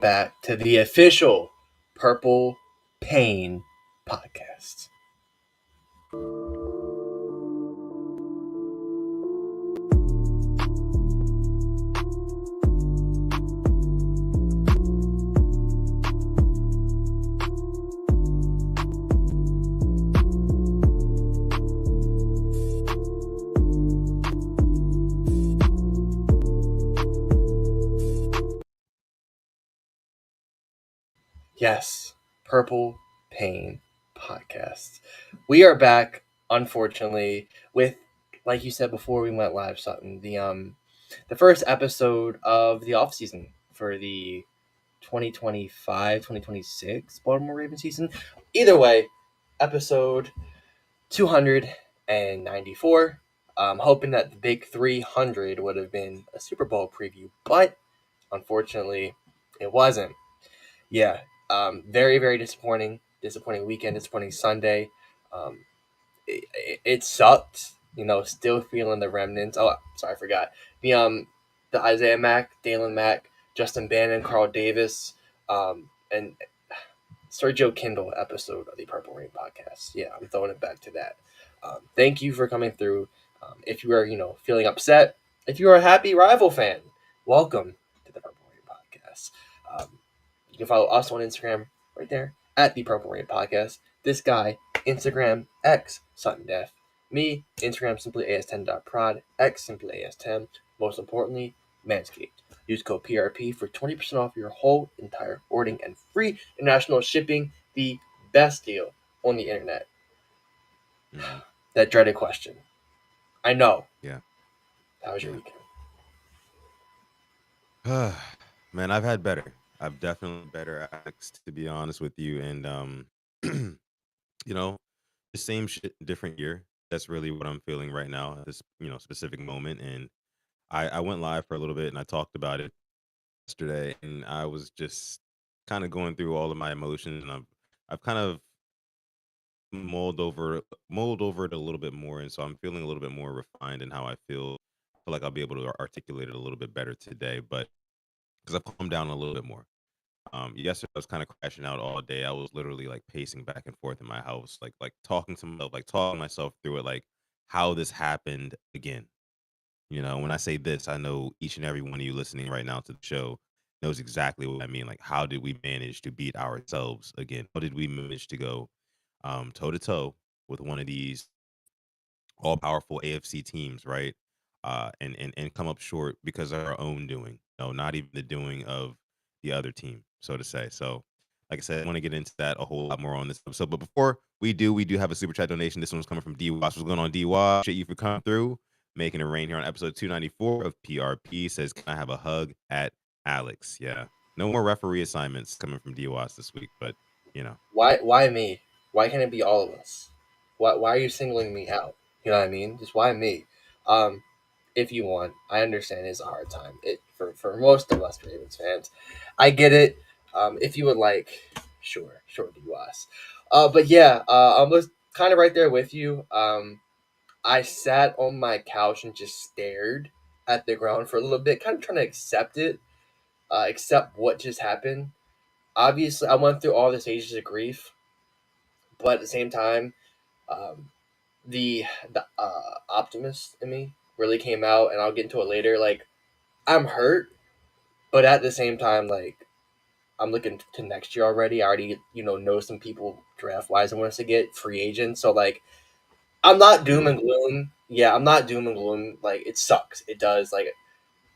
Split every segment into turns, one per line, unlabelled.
back to the official Purple Pain podcast. Yes, Purple Pain podcast. We are back, unfortunately, with, like you said before we went live, Sutton, the first episode of the off season for the 2025-2026 Baltimore Ravens season. Either way, episode 294. Hoping that the big 300 would have been a Super Bowl preview, but unfortunately, it wasn't. Yeah, very, very disappointing. Disappointing weekend, disappointing Sunday. Um, it sucked. Still feeling the remnants. Oh, sorry, I forgot. The Isaiah Mack, Dalen Mack, Justin Bannon, Carl Davis, and Sergio Kindle episode of the Purple Rain podcast. Yeah, I'm throwing it back to that. Thank you for coming through. If you are, feeling upset, if you are a happy rival fan, welcome to the Purple Rain podcast. You can follow us on Instagram right there at the Purple Rain podcast. This guy, Instagram, X, Sutton Def. Me, Instagram, simply as10.prod, X, simply as10. Most importantly, Manscaped. Use code PRP for 20% off your whole entire ordering and free international shipping. The best deal on the internet.
Mhm.
That dreaded question. I know.
Yeah,
How was your
yeah.
weekend?
Man, I've had better. I've definitely better, Alex, to be honest with you. And you know, the same shit, different year. That's really what I'm feeling right now at this, specific moment. And I went live for a little bit and I talked about it yesterday, and I was just kind of going through all of my emotions, and I've kind of mulled over it a little bit more, and so I'm feeling a little bit more refined in how I feel. I feel like I'll be able to articulate it a little bit better today, but because I've calmed down a little bit more. Yesterday I was kind of crashing out all day. I was literally like pacing back and forth in my house, like talking to myself, like talking myself through it, like how this happened again. When I say this, I know each and every one of you listening right now to the show knows exactly what I mean. Like, how did we manage to beat ourselves again? How did we manage to go toe to toe with one of these all powerful AFC teams, right? And come up short because of our own doing. No, not even the doing of the other team, so to say. So, like I said, I want to get into that a whole lot more on this episode. But before we do have a super chat donation. This one's coming from D Wash. What's going on, D Wash? Appreciate you for coming through, making it rain here on episode 294 of PRP. Says, can I have a hug at Alex? Yeah. No more referee assignments coming from D Wash this week, but you know.
Why me? Why can't it be all of us? Why are you singling me out? You know what I mean? Just why me? Um, if you want, I understand it's a hard time. It for most of us Ravens fans, I get it. If you would like, sure, do us. But yeah, I was kind of right there with you. I sat on my couch and just stared at the ground for a little bit, kind of trying to accept it, accept what just happened. Obviously, I went through all the stages of grief, but at the same time, um, the optimist in me really came out, and I'll get into it later. Like, I'm hurt, but at the same time, like, I'm looking to next year already. I already know some people draft wise I want us to get free agents, so like I'm not doom
Mhm.
and gloom. Yeah, I'm not doom and gloom. Like, it sucks. It does. Like,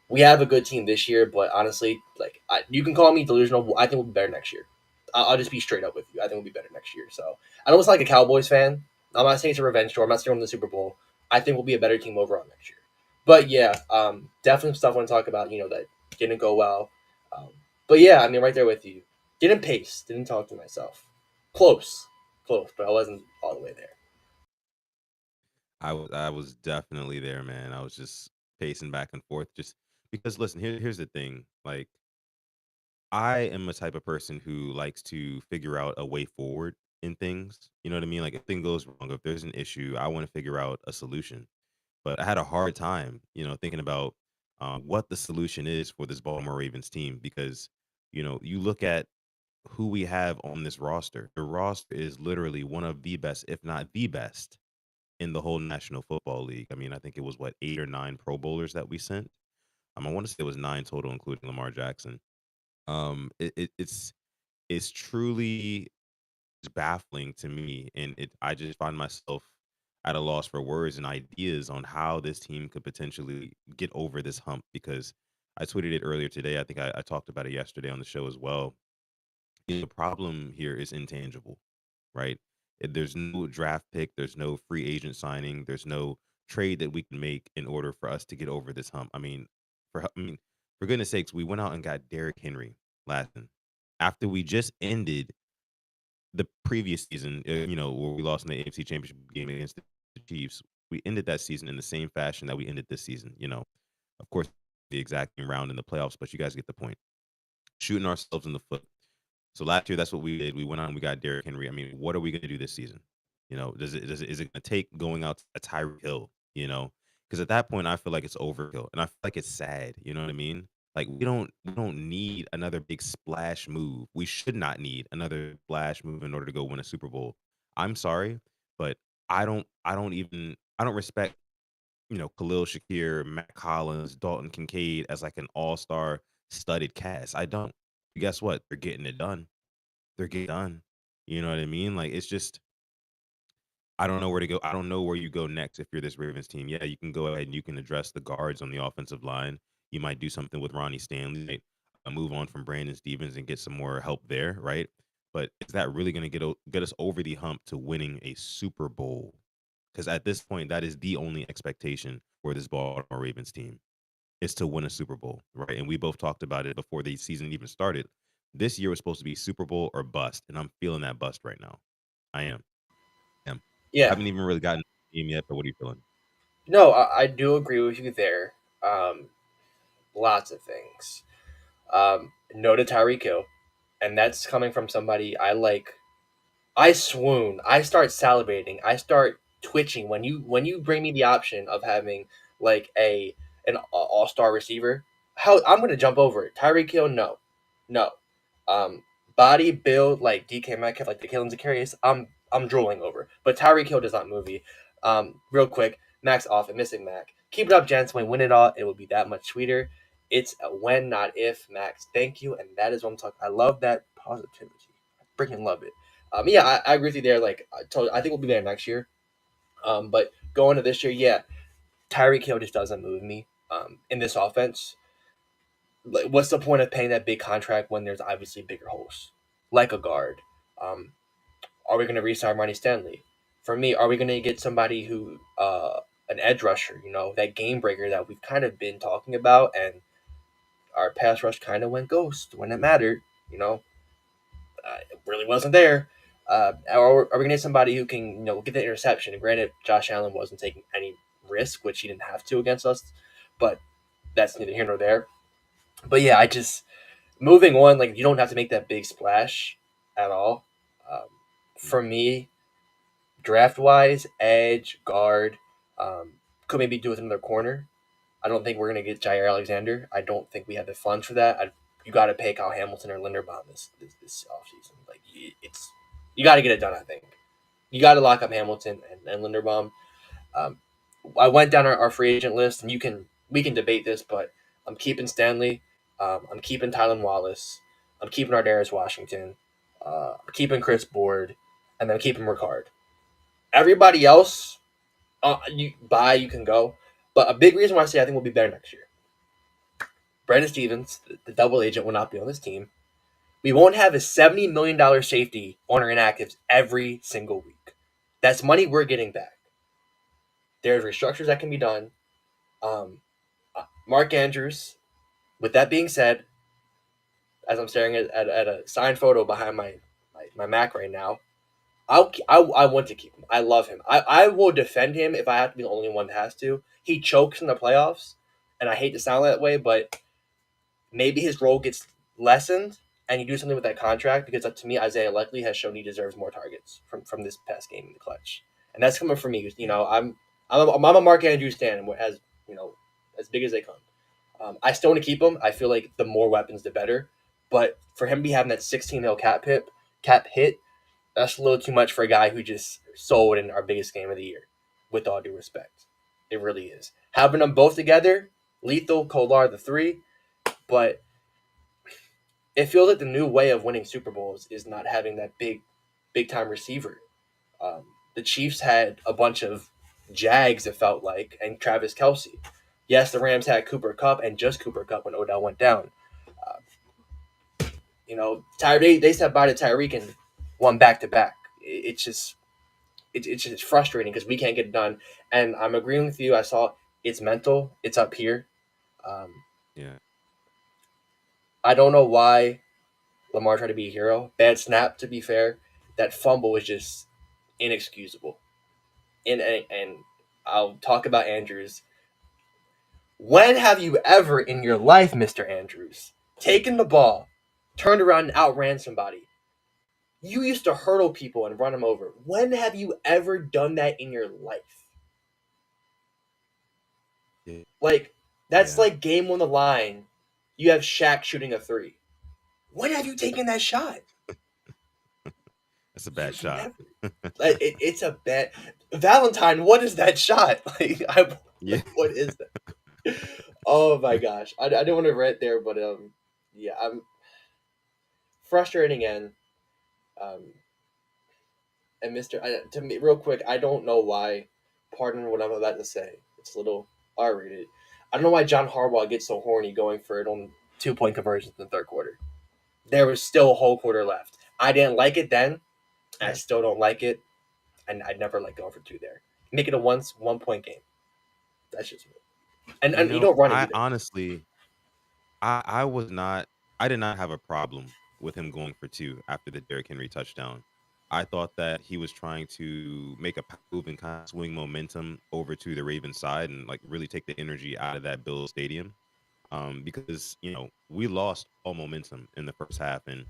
we have a good team this year, but honestly, like, you can call me delusional. I think we'll be better next year. I'll just be straight up with you. I think we'll be better next year. So I don't sound like a Cowboys fan. I'm not saying it's a revenge tour. I'm not saying we're in the Super Bowl. I think we'll be a better team overall next year. But yeah, definitely stuff I want to talk about. That didn't go well. Um, but yeah, I mean, right there with you. Didn't pace. Didn't talk to myself. Close, close, but I wasn't all the way there.
I was definitely there, man. I was just pacing back and forth just because listen, here's the thing. Like I am a type of person who likes to figure out a way forward in things. You know what I mean? Like if thing goes wrong, if there's an issue, I want to figure out a solution. But I had a hard time, thinking about what the solution is for this Baltimore Ravens team because You look at who we have on this roster. The roster is literally one of the best, if not the best, in the whole National Football League. I mean, I think it was what 8 or 9 Pro Bowlers that we sent. I want to say it was 9 total, including Lamar Jackson. It's truly baffling to me, and I just find myself at a loss for words and ideas on how this team could potentially get over this hump. Because I tweeted it earlier today. I think I talked about it yesterday on the show as well. The problem here is intangible, right? There's no draft pick, there's no free agent signing, there's no trade that we can make in order for us to get over this hump. For goodness sakes, we went out and got Derrick Henry last season after we just ended the previous season, where we lost in the AFC Championship game against the Chiefs. We ended that season in the same fashion that we ended this season. Of course, the exact same round in the playoffs, but you guys get the point. Shooting ourselves in the foot. So last year, that's what we did. We went out and we got Derrick Henry. I mean, what are we going to do this season? Is it going to take going out to Tyreek Hill? Because at that point, I feel like it's overkill, and I feel like it's sad. You know what I mean? Like we don't need another big splash move. We should not need another splash move in order to go win a Super Bowl. I'm sorry, but I don't respect Khalil Shakir, Matt Collins, Dalton Kincaid as like an all-star studded cast. I don't. Guess what? They're getting it done. They're getting done. You know what I mean? Like it's just I don't know where to go. I don't know where you go next if you're this Ravens team. Yeah, you can go ahead and you can address the guards on the offensive line. You might do something with Ronnie Stanley, might, move on from Brandon Stevens and get some more help there, right? But is that really going to get us over the hump to winning a Super Bowl? Because at this point, that is the only expectation for this Baltimore Ravens team is to win a Super Bowl, right? And we both talked about it before the season even started. This year was supposed to be Super Bowl or bust, and I'm feeling that bust right now. I am. Am.
Yeah,
Haven't even really gotten to the game yet, but what are you feeling?
no, I do agree with you there. Lots of things. No to Tyreek Hill, and that's coming from somebody I like. I swoon. I start salivating. I start twitching when you bring me the option of having like an all star receiver. How I'm gonna jump over it. Tyreek Hill, no, no. Um, Body build like DK Metcalf, like the Killings and Carries. I'm drooling over. But Tyreek Hill does not move me. Real quick, Max off and missing Mac. Keep it up, gents. When we win it all, it will be that much sweeter. It's a when, not if, Max. Thank you, and that is what I'm talking. I love that positivity. I freaking love it. Yeah, I agree with you there. Like I think we'll be there next year. But going to this year, yeah, Tyreek Hill just doesn't move me. In this offense, like, what's the point of paying that big contract when there's obviously bigger holes, like a guard? Um, are we going to re-sign Ronnie Stanley? For me, are we going to get somebody who, an edge rusher, that game breaker that we've kind of been talking about, and our pass rush kind of went ghost when it mattered. It really wasn't there. Are we going to get somebody who can, get the interception? And granted, Josh Allen wasn't taking any risk, which he didn't have to against us, but that's neither here nor there. But yeah, I just moving on. Like you don't have to make that big splash at all. Um, for me, draft wise, edge guard, could maybe do with another corner. I don't think we're going to get Jair Alexander. I don't think we have the funds for that. You got to pay Kyle Hamilton or Linderbaum this offseason. Like it's you got to get it done. I think you got to lock up Hamilton and Linderbaum. Um, I went down our free agent list, and we can debate this, but I'm keeping Stanley. I'm keeping Tylen Wallace. I'm keeping Ardarius Washington. I'm keeping Chris Board, and then I'm keeping Ricard. Everybody else, you can go. But a big reason why I say I think we'll be better next year. Brandon Stevens, the double agent, will not be on this team. We won't have a $70 million safety on our inactives every single week. That's money we're getting back. There's restructures that can be done. Mark Andrews. With that being said, as I'm staring at a signed photo behind my Mac right now, I want to keep him. I love him. I will defend him if I have to be the only one that has to. He chokes in the playoffs, and I hate to sound that way, but maybe his role gets lessened and you do something with that contract because to me Isaiah Likely has shown he deserves more targets from this past game in the clutch, and that's coming from me. I'm a Mark Andrews fan as as big as they come. I still want to keep him. I feel like the more weapons, the better. But for him to be having that 16 mil cap hit, that's a little too much for a guy who just sold in our biggest game of the year. With all due respect, it really is. Having them both together, lethal, Kolar the three, but it feels like the new way of winning Super Bowls is not having that big time receiver. The Chiefs had a bunch of Jags, it felt like, and Travis Kelsey. Yes, the Rams had Cooper Cup and just Cooper Cup when Odell went down. Uh, they said bye to Tyreek and won back to back. It's just frustrating because we can't get it done. And I'm agreeing with you. I saw it's mental. It's up here. Um,
Yeah.
I don't know why Lamar tried to be a hero. Bad snap, to be fair. That fumble was just inexcusable. And I'll talk about Andrews. When have you ever in your life, Mr. Andrews, taken the ball, turned around and outran somebody? You used to hurdle people and run them over. When have you ever done that in your life?
Yeah.
Like, that's
Yeah.
like game on the line. You have Shaq shooting a three. When have you taken that shot?
That's a bad
You've
shot.
never. Like, it's a bet. Valentine, what is that shot?
Yeah.
What is that? Oh my gosh, I didn't want to rant there, but yeah, I'm frustrating again. Um, and to me, real quick, I don't know why. Pardon what I'm about to say. It's a little R-rated. I don't know why John Harbaugh gets so horny going for it on 2 point conversions in the third quarter. There was still a whole quarter left. I didn't like it then. I
Yeah.
still don't like it, and I'd never like going for two there. Make it a 1 point game. That's just me. And you don't run it
I
either.
honestly, I was not, I did not have a problem with him going for two after the Derrick Henry touchdown. I thought that he was trying to make a move and kind of swing momentum over to the Ravens side and like really take the energy out of that Bills stadium. Because we lost all momentum in the first half, and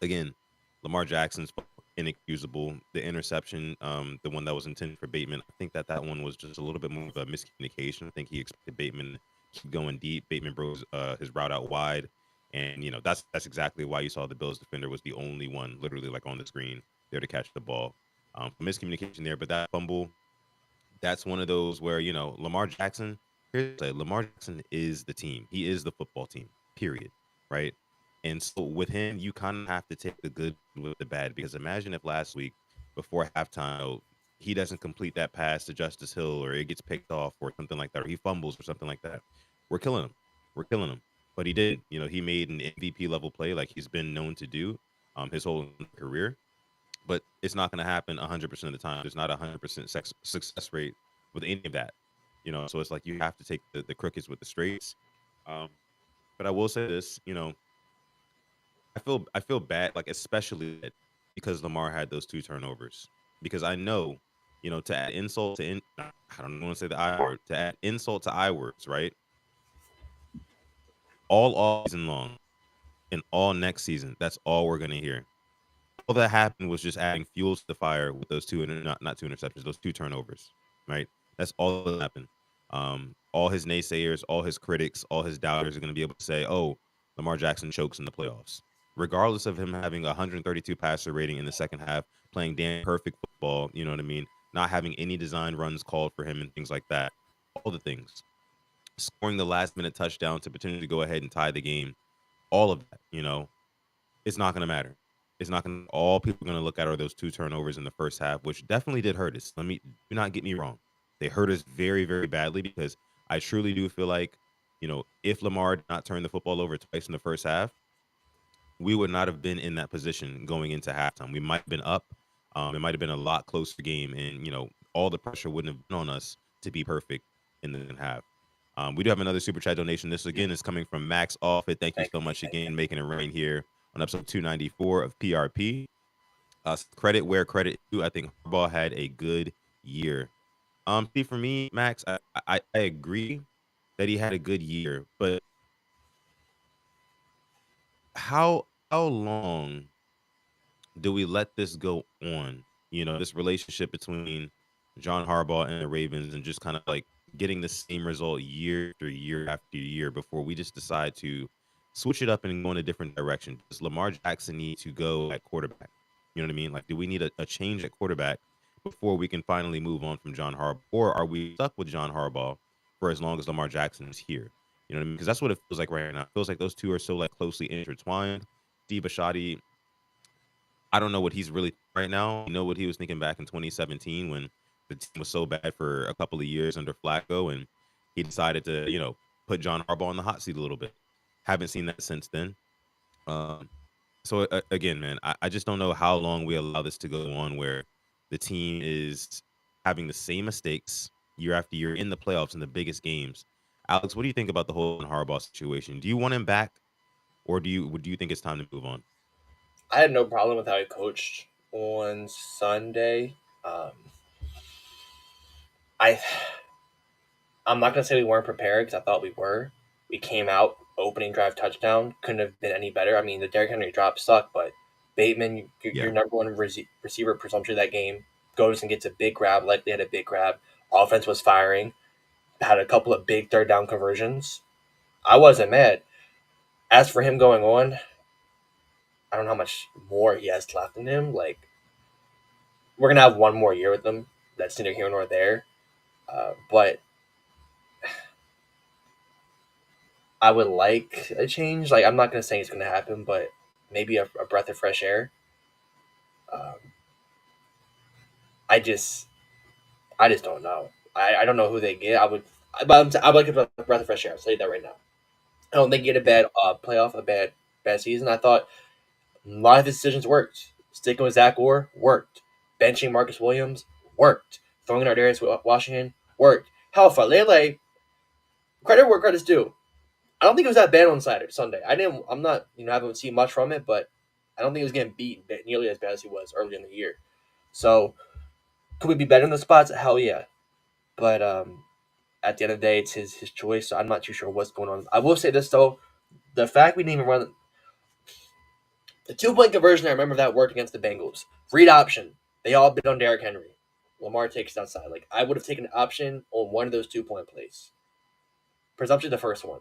again, Lamar Jackson's inexcusable. The interception, the one that was intended for Bateman, I think that one was just a little bit more of a miscommunication. I think he expected Bateman to keep going deep. Bateman broke his route out wide, and that's exactly why you saw the Bills defender was the only one, literally like on the screen there to catch the ball. Miscommunication there, but that fumble, that's one of those where Lamar Jackson. Here's the say, Lamar Jackson is the team. He is the football team. Period. Right. And so with him, you kind of have to take the good with the bad because imagine if last week before halftime he doesn't complete that pass to Justice Hill or it gets picked off or something like that or he fumbles or something like that. We're killing him. We're killing him. But he didn't. He made an MVP level play like he's been known to do his whole career, but it's not going to happen 100% of the time. There's not a 100% success rate with any of that. So it's like you have to take the crookeds with the straights. Um, but I will say this, I feel bad, like especially because Lamar had those two turnovers. Because I know, to add insult to I don't want to say the I word, to add insult to I words, right? All season long and all next season, that's all we're gonna hear. All that happened was just adding fuel to the fire with those two not two interceptions, those two turnovers, right? That's all that happened. All his naysayers, all his critics, all his doubters are going to be able to say, "Oh, Lamar Jackson chokes in the playoffs," regardless of him having a 132 passer rating in the second half, playing damn perfect football. You know what I mean? Not having any design runs called for him and things like that. All the things, scoring the last minute touchdown to potentially go ahead and tie the game. All of that, it's not gonna matter. It's not gonna all people are gonna look at are those two turnovers in the first half, which definitely did hurt us. Do not get me wrong. They hurt us very, very badly because I truly do feel like, if Lamar did not turn the football over twice in the first half, we would not have been in that position going into halftime. We might have been up. It might have been a lot closer game, and all the pressure wouldn't have been on us to be perfect in the half. We do have another super chat donation. This again is coming from Max Offit. Thank you
Thank
so
you.
much again, making it rain here on episode 294 of PRP. Credit where credit is due. I think Harbaugh had a good year. See, for me, Max, I agree that he had a good year, but how long do we let this go on? This relationship between John Harbaugh and the Ravens and just kind of like getting the same result year after year after year before we just decide to switch it up and go in a different direction. Does Lamar Jackson need to go at quarterback? You know what I mean? Like, do we need a change at quarterback before we can finally move on from John Harbaugh? Or are we stuck with John Harbaugh for as long as Lamar Jackson is here? You know what I mean? Because that's what it feels like right now. It feels like those two are so like closely intertwined. Steve Ashadi, I don't know what he's really right now. You know what he was thinking back in 2017 when the team was so bad for a couple of years under Flacco, and he decided to, put John Harbaugh on the hot seat a little bit. Haven't seen that since then. Um, so again, man, I just don't know how long we allow this to go on where the team is having the same mistakes year after year in the playoffs in the biggest games. Alex, what do you think about the whole Harbaugh situation? Do you want him back, or do you think it's time to move on?
I had no problem with how he coached on Sunday. Um, I I'm not gonna say we weren't prepared because I thought we were. We came out opening drive touchdown, couldn't have been any better. I mean, the Derrick Henry drop sucked, but Bateman, your
Yeah,
number one receiver presumption of that game, goes and gets a big grab. Likely had a big grab. Offense was firing. Had a couple of big third down conversions. I wasn't mad. As for him going on, I don't know how much more he has left in him. Like, we're gonna have one more year with him. That's neither here nor there. But I would like a change. Like, I'm not gonna say it's gonna happen, but maybe a breath of fresh air. Um, I just, I just don't know. I don't know who they get. I'd like a breath of fresh air. I'll tell you that right now. I don't think he get a
yeah,
bad playoff, a bad season. I thought a lot of his decisions worked. Sticking with Zach Orr worked. Benching Marcus Williams worked. Throwing out Darius Washington worked. Hell, Falele, credit where credit's due. I don't think it was that bad on Saturday, Sunday. I'm not, haven't seen much from it, but I don't think he was getting beat nearly as bad as he was early in the year. So could we be better in the spots? Hell yeah. But at the end of the day, it's his choice. So I'm not too sure what's going on. I will say this though: the fact we didn't even run the 2 point conversion, I remember that worked against the Bengals. Read option. They all bid on Derrick Henry. Lamar takes it outside. Like, I would have taken an option on one of those 2 point plays. Presumption the first one.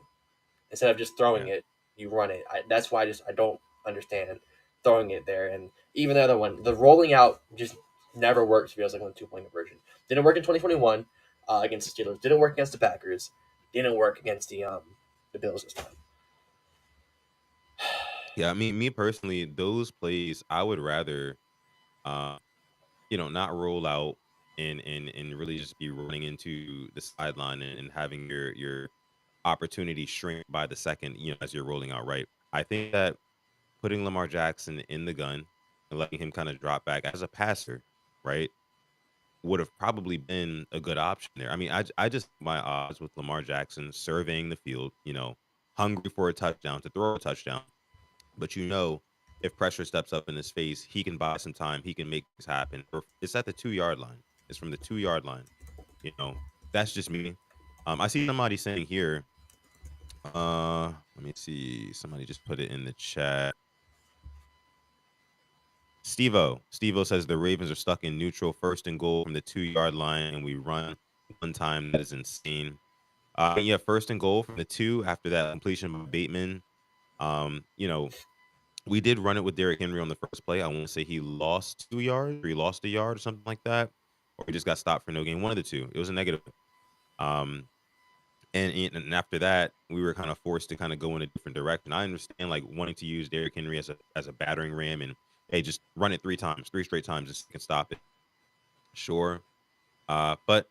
Instead of just throwing
yeah.
it, you run it. That's why I don't understand throwing it there. And even the other one, the rolling out just never works. Feels like on 2 point conversion. Didn't work in 2021 against the Steelers. Didn't work against the Packers. Didn't work against the Bills this time.
Yeah, I mean, me personally, those plays I would rather, uh, not roll out and really just be running into the sideline and having your opportunity shrink by the second, as you're rolling out, right? I think that putting Lamar Jackson in the gun and letting him kind of drop back as a passer, right, would have probably been a good option there. I mean, I just my odds with Lamar Jackson surveying the field, hungry for a touchdown to throw a touchdown. But if pressure steps up in his face, he can buy some time. He can make things happen. It's at the 2 yard line. It's from the 2 yard line. You know, that's just me. I see somebody saying here. Let me see. Somebody just put it in the chat. Stevo says the Ravens are stuck in neutral, first and goal from the 2 yard line, and we run one time. That is insane. Yeah, first and goal from the two after that completion by Bateman. You know, we did run it with Derrick Henry on the first play. I want to say he lost 2 yards or he lost a yard or something like that, or he just got stopped for no gain. One of the two. It was a negative. Um, and after that, we were kind of forced to kind of go in a different direction. I understand like wanting to use Derrick Henry as a battering ram and hey, just run it 3 times, three straight times, just can stop it. Sure. But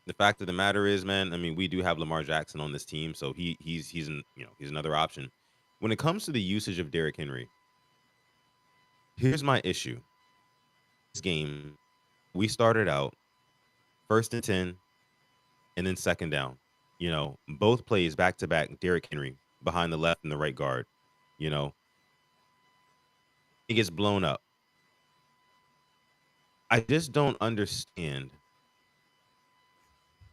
the fact of the matter is, man, I mean, we do have Lamar Jackson on this team, so he's another option. When it comes to the usage of Derrick Henry, here's my issue. This game, we started out first and 10 and then second down. Both plays back to back, Derrick Henry behind the left and the right guard. You know, he gets blown up. I just don't understand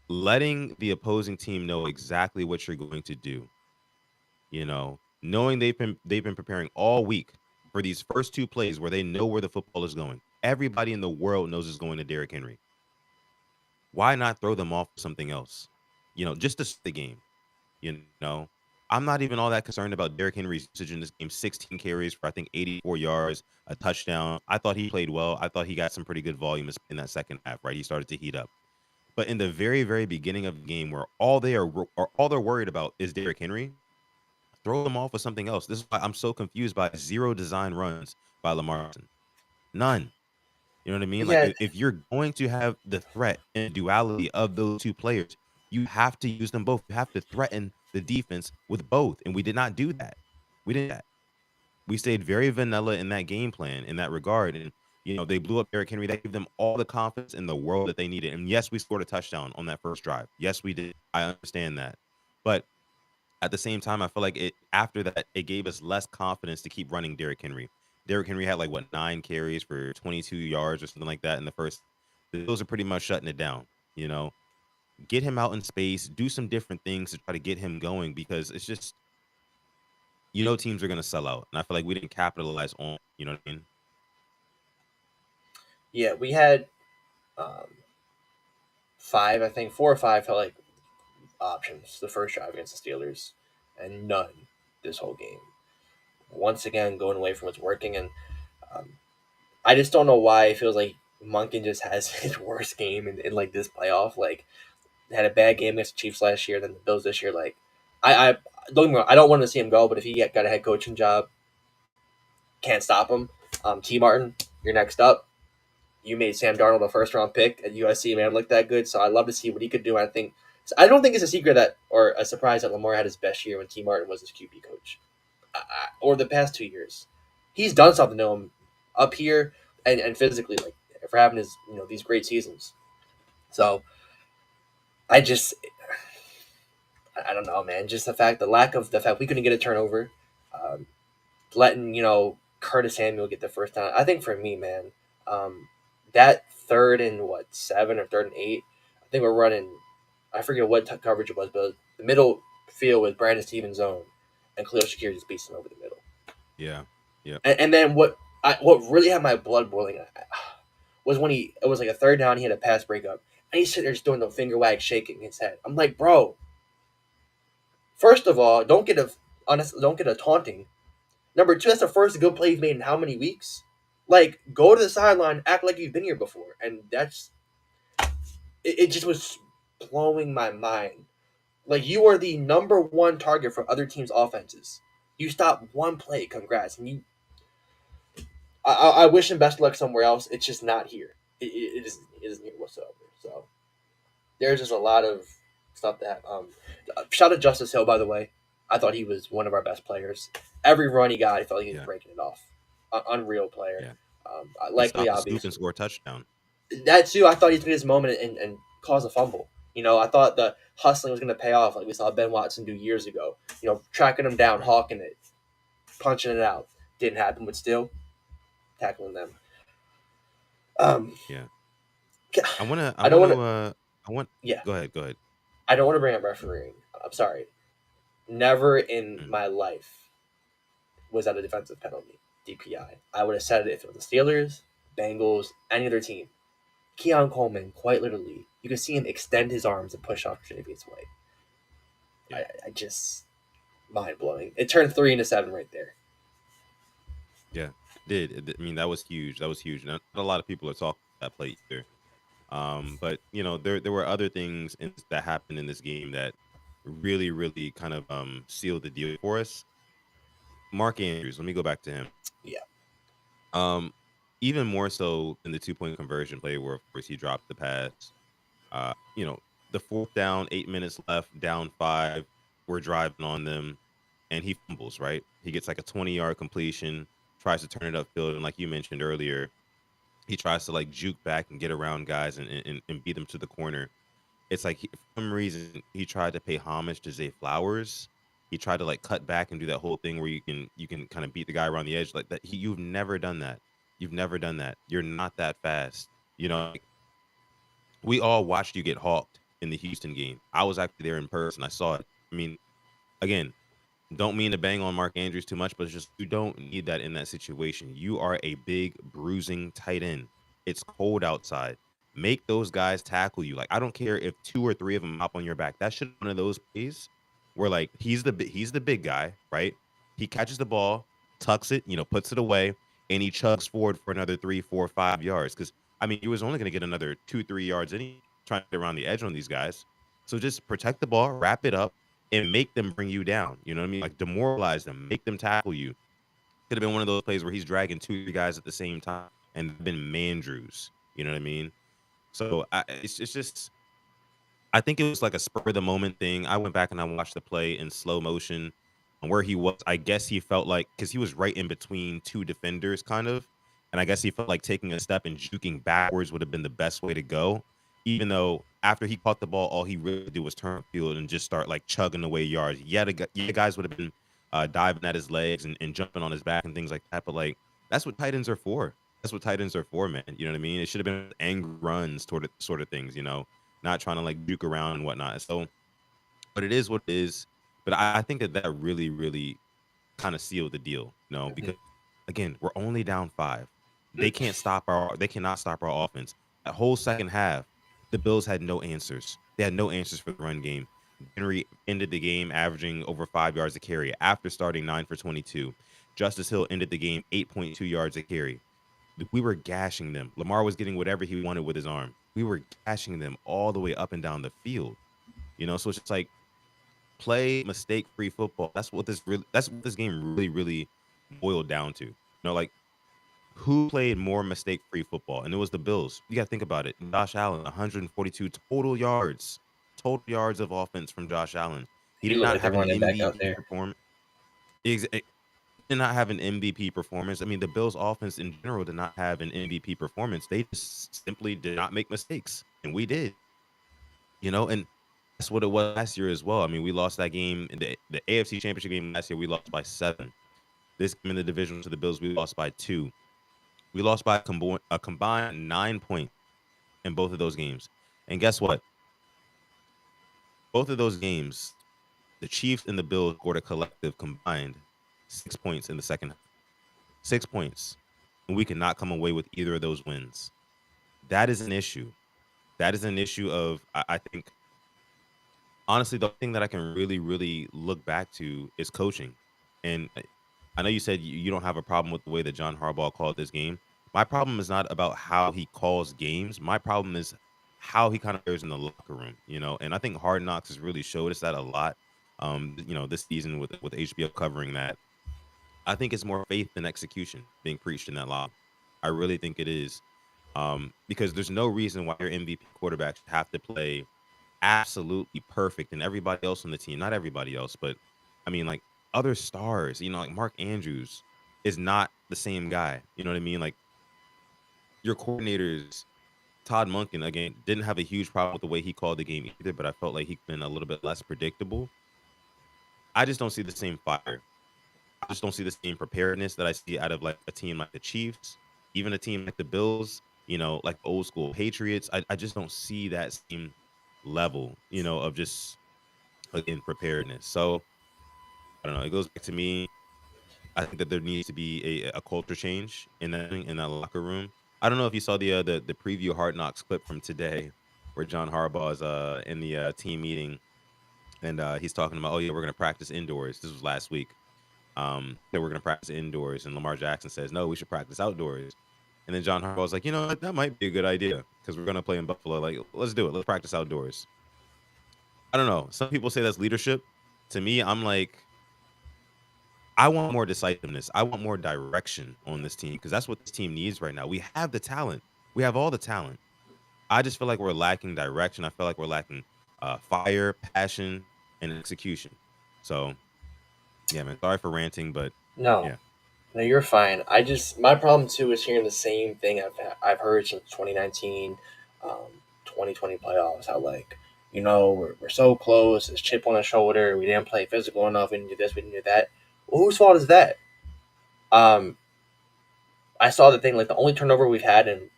letting the opposing team know exactly what you're going to do. Knowing they've been preparing all week for these first two plays where they know where the football is going. Everybody in the world knows it's going to Derrick Henry. Why not throw them off something else? Just to start the game. You know. I'm not even all that concerned about Derrick Henry's usage in this game. 16 carries for I think 84 yards, a touchdown. I thought he played well. I thought he got some pretty good volume in that second half. Right, he started to heat up. But in the very, very beginning of the game, where all they're worried about is Derrick Henry, throw them off with something else. This is why I'm so confused by zero design runs by Lamar Jackson. None. You know what I mean?
We
Like
had
if you're going to have the threat and duality of those two players, you have to use them both. You have to threaten the defense with both, and we did not do that. We didn't. Do that. We stayed very vanilla in that game plan in that regard, and they blew up Derrick Henry. That gave them all the confidence in the world that they needed. And yes, we scored a touchdown on that first drive. Yes, we did. I understand that, but at the same time, I feel like it after that, it gave us less confidence to keep running Derrick Henry. Derrick Henry had like what 9 carries for 22 yards or something like that in the first. Those are pretty much shutting it down. You know, get him out in space, do some different things to try to get him going because it's just teams are gonna sell out, and I feel like we didn't capitalize on. You know what I mean?
yeah, we had um, five, I think, four or five felt like options the first drive against the Steelers, and none this whole game. Once again, going away from what's working, and um, I just don't know why it feels like Monken just has his worst game in like this playoff. Like had a bad game against the Chiefs last year, then the Bills this year. Like I don't get me wrong, I don't want to see him go, but if he got a head coaching job, can't stop him. T. Martin, you're next up. You made Sam Darnold a first round pick at USC. Man, looked that good. So I'd love to see what he could do. I don't think it's a secret that or a surprise that Lamar had his best year when T. Martin was his QB coach, or the past 2 years. He's done something to him up here and physically, like for having his these great seasons. So I just I don't know, man. Just the fact we couldn't get a turnover, um, letting Curtis Samuel get the first down. I think for me, man, um, that third and what 7 or third and 8, I think we're running. I forget what coverage it was, but the middle field with Brandon Stevens' zone, and Khalil Shakir just beats him over the middle.
Yeah. Yep.
And then what really had my blood boiling was when it was like a third down, he had a pass breakup, and he's sitting there just doing the finger wag, shaking his head. I'm like, bro, first of all, don't get a taunting. Number two, that's the first good play you've made in how many weeks? Like, go to the sideline, act like you've been here before, and it just was blowing my mind. Like, you are the number one target for other teams' offenses. You stop one play, congrats, and I wish him best luck somewhere else. It's just not here. It isn't here whatsoever. So there's just a lot of stuff that shout out Justice Hill, by the way. I thought he was one of our best players. Every run he got, I felt like he was
Yeah.
breaking it off. Unreal player.
Yeah. He
Likely
stopped the scoop and
obviously
scored a touchdown.
that too. I thought he's gonna his moment and cause a fumble. I thought the hustling was gonna pay off, like we saw Ben Watson do years ago. Tracking him down,
Right.
hawking it, punching it out. Didn't happen, but still tackling them. Um,
Yeah. I wanna. I
I don't want
wanna.
to.
I want.
Yeah,
Go ahead. Go ahead.
I don't want to bring up refereeing. I'm sorry. Never in
Mhm.
my life was that a defensive penalty, DPI. I would have said it if it was the Steelers, Bengals, any other team. Keon Coleman, quite literally, you can see him extend his arms and push off Tre'Davious White.
Yeah.
I just mind blowing. It turned 3 into 7 right there.
Yeah. Did. I mean, that was huge. That was huge. Not a lot of people are talking about that play either. But there were other things that happened in this game that really, really kind of sealed the deal for us. Mark Andrews. Let me go back to him.
Yeah,
Um, Even more so in the 2 point conversion play, where of course he dropped the pass. Uh, you know, the fourth down, 8 minutes left, down five. We're driving on them, and he fumbles. Right, he gets like a 20-yard completion, tries to turn it upfield, and like you mentioned earlier, he tries to like juke back and get around guys and beat them to the corner. It's like for some reason he tried to pay homage to Zay Flowers. He tried to like cut back and do that whole thing where you can kind of beat the guy around the edge like that. You've never done that. You've never done that. You're not that fast. Like, we all watched you get hawked in the Houston game. I was actually there in person. I saw it. I mean, again, don't mean to bang on Mark Andrews too much, but it's just you don't need that in that situation. You are a big bruising tight end. It's cold outside. Make those guys tackle you. Like I don't care if two or three of them hop on your back. That should be one of those plays where like he's the big guy, right? He catches the ball, tucks it, puts it away, and he chugs forward for another 3, 4, 5 yards. Because I mean, he was only going to get another 2, 3 yards any trying to get around the edge on these guys. So just protect the ball, wrap it up, and make them bring you down. You know what I mean? Like demoralize them, make them tackle you. Could have been one of those plays where he's dragging 2, 3 guys at the same time and been Mandrews. You know what I mean? So it's just I think it was like a spur of the moment thing. I went back and I watched the play in slow motion and where he was. I guess he felt like because he was right in between two defenders, kind of. And I guess he felt like taking a step and juking backwards would have been the best way to go. Even though after he caught the ball, all he really did was turn field and just start like chugging away yards. Yeah, yeah, guys would have been diving at his legs and jumping on his back and things like that. But like that's what tight ends are for. That's what tight ends are for, man. You know what I mean? It should have been angry runs toward it, sort of things, not trying to like juke around and whatnot. So, but it is what it is. But I think that really, really kind of sealed the deal,
Mhm.
because again, we're only down 5. They cannot stop our offense. That whole second half, the Bills had no answers. They had no answers for the run game. Henry ended the game averaging over 5 yards a carry after starting 9 for 22. Justice Hill ended the game 8.2 yards a carry. We were gashing them. Lamar was getting whatever he wanted with his arm. We were gashing them all the way up and down the field. So it's just like play mistake-free football. That's what this game really, really boiled down to. Like who played more mistake-free football? And it was the Bills. You got to think about it. Josh Allen, 142 total yards of offense from Josh Allen. He
He
did
looked
not
like the
have an
running back out
MVP
there.
performance. Did not have an MVP performance. I mean, the Bills' offense in general did not have an MVP performance. They just simply did not make mistakes, and we did. And that's what it was last year as well. I mean, we lost that game in the AFC Championship game last year. We lost by 7. This game in the division to the Bills, we lost by 2. We lost by a combined 9 points in both of those games. And guess what? Both of those games, the Chiefs and the Bills scored a collective combined 6 points in the second half. 6 points. And we cannot come away with either of those wins. That is an issue. That is an issue of, I think, honestly, the thing that I can really, really look back to is coaching. And I know you said you don't have a problem with the way that John Harbaugh called this game. My problem is not about how he calls games. My problem is how he kind of plays in the locker room. And I think Hard Knocks has really showed us that a lot. This season with HBO covering that. I think it's more faith than execution being preached in that locker. I really think it is. Because there's no reason why your MVP quarterback should have to play absolutely perfect and everybody else on the team, not everybody else, but I mean, like other stars, like Mark Andrews is not the same guy. You know what I mean? Like your coordinators, Todd Monken, again, didn't have a huge problem with the way he called the game either, but I felt like he'd been a little bit less predictable. I just don't see the same fire. I just don't see the same preparedness that I see out of like a team like the Chiefs, even a team like the Bills, like old school Patriots. I just don't see that same level, of just again preparedness. So I don't know. It goes back to me. I think that there needs to be a culture change in that locker room. I don't know if you saw the preview Hard Knocks clip from today, where John Harbaugh is in the team meeting and he's talking about, oh yeah, we're gonna practice indoors. This was last week. That we're gonna practice indoors, and Lamar Jackson says, no, we should practice outdoors. And then John Harbaugh's like, that might be a good idea because we're gonna play in Buffalo. Like, let's do it. Let's practice outdoors. I don't know. Some people say that's leadership. To me, I'm like, I want more decisiveness. I want more direction on this team because that's what this team needs right now. We have the talent. We have all the talent. I just feel like we're lacking direction. I feel like we're lacking fire, passion, and execution. So yeah, man. Sorry for ranting, but
No,
yeah,
no, you're fine. My problem too is hearing the same thing I've heard since 2019, 2020 playoffs. How like we're so close. It's chip on the shoulder. We didn't play physical enough. We didn't do this. We didn't do that. Well, whose fault is that? Um, I saw the thing like the only turnover we've had in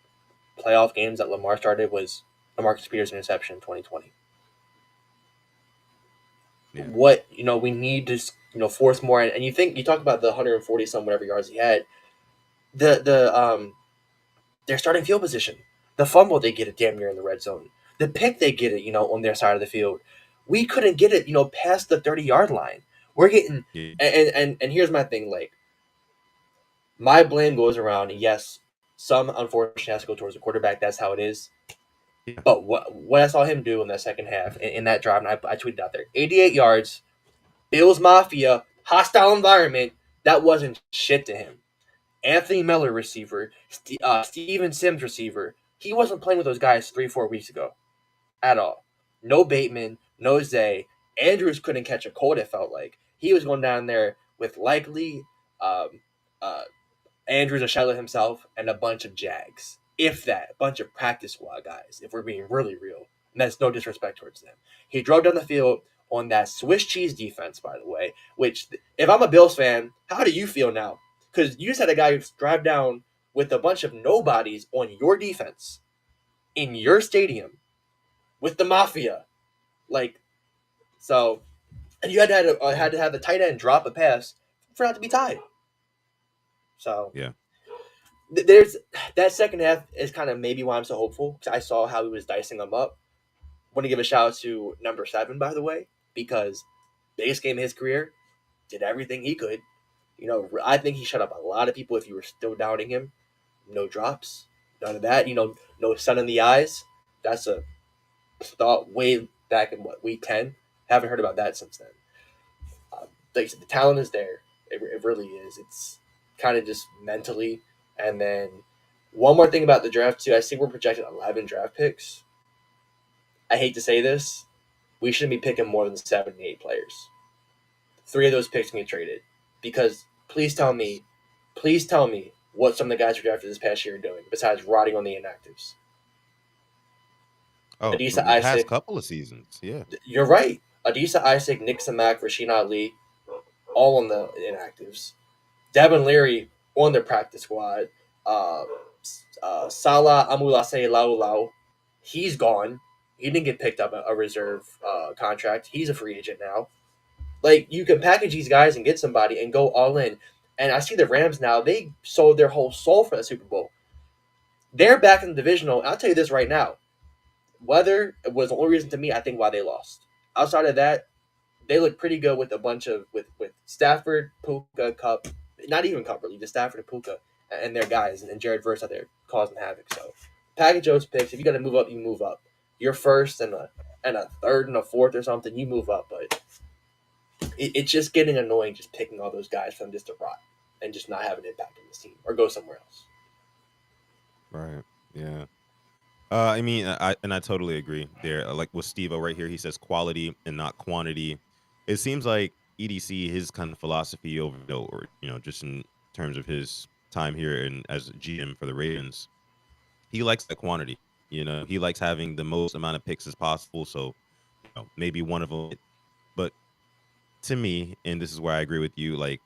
playoff games that Lamar started was Lamarcus Peters interception in 2020.
yeah,
What we need to force more. And you talk about the 140 some whatever yards he had. The their starting field position, the fumble they get it damn near in the red zone, the pick they get it on their side of the field. we couldn't get it, past the 30-yard line. We're getting
Yeah.
and here's my thing, like my blame goes around. Yes, some unfortunately has to go towards the quarterback. That's how it is.
Yeah.
But what I saw him do in that second half in that drive, and I tweeted out there, 88 yards, Bills Mafia, hostile environment. That wasn't shit to him. Anthony Miller receiver, Steven Sims receiver. He wasn't playing with those guys 3-4 weeks ago at all. No Bateman, no Zay. Andrews couldn't catch a cold. It felt like he was going down there with likely um, uh, Andrews, a shell of himself, and a bunch of Jags. If that, a bunch of practice squad guys, if we're being really real. And that's no disrespect towards them. He drove down the field on that Swiss cheese defense, by the way, which, if I'm a Bills fan, how do you feel now? Because you just had a guy drive down with a bunch of nobodies on your defense in your stadium with the Mafia. Like, so, and you had to have the tight end drop a pass for not to be tied. So,
Yeah.
there's that second half is kind of maybe why I'm so hopeful because I saw how he was dicing them up. Want to give a shout out to number 7, by the way, because biggest game of his career, did everything he could. I think he shut up a lot of people if you were still doubting him. No drops, none of that. No sun in the eyes. That's a thought way back in week 10. Haven't heard about that since then. Like I said, the talent is there. It really is. It's kind of just mentally. And then one more thing about the draft too. I think we're projected 11 draft picks. I hate to say this, we shouldn't be picking more than 7 to 8 players. 3 of those picks can get traded because please tell me what some of the guys who drafted this past year are doing besides rotting on the inactives.
Oh,
Adisa
the past
Isaac,
couple of seasons. Yeah.
you're right. Adisa Isaac, Nick Samak, Rasheen Ali, all on the inactives. Devin Leary on the practice squad. Uh, Salah Amulase Laulau, he's gone. He didn't get picked up a reserve contract. He's a free agent now. Like you can package these guys and get somebody and go all in. And I see the Rams now. They sold their whole soul for the Super Bowl. They're back in the divisional. I'll tell you this right now. Weather was the only reason to me I think why they lost. Outside of that, they look pretty good with a bunch of with Stafford, Puka, Cup, not even Cup really, just Stafford and Puka and their guys and Jared Verse out there causing havoc. So package those picks. If you got to move up, you move up. You're first and a third and a fourth or something, you move up. But it's just getting annoying just picking all those guys for them just to rot and just not have an impact on this team or go somewhere else.
Right. Yeah. I mean, I totally agree there. Like with Steve right here, he says quality and not quantity. It seems like EDC, his kind of philosophy over, or just in terms of his time here and as a GM for the Ravens, he likes the quantity. He likes having the most amount of picks as possible. So, maybe one of them. But to me, and this is where I agree with you, like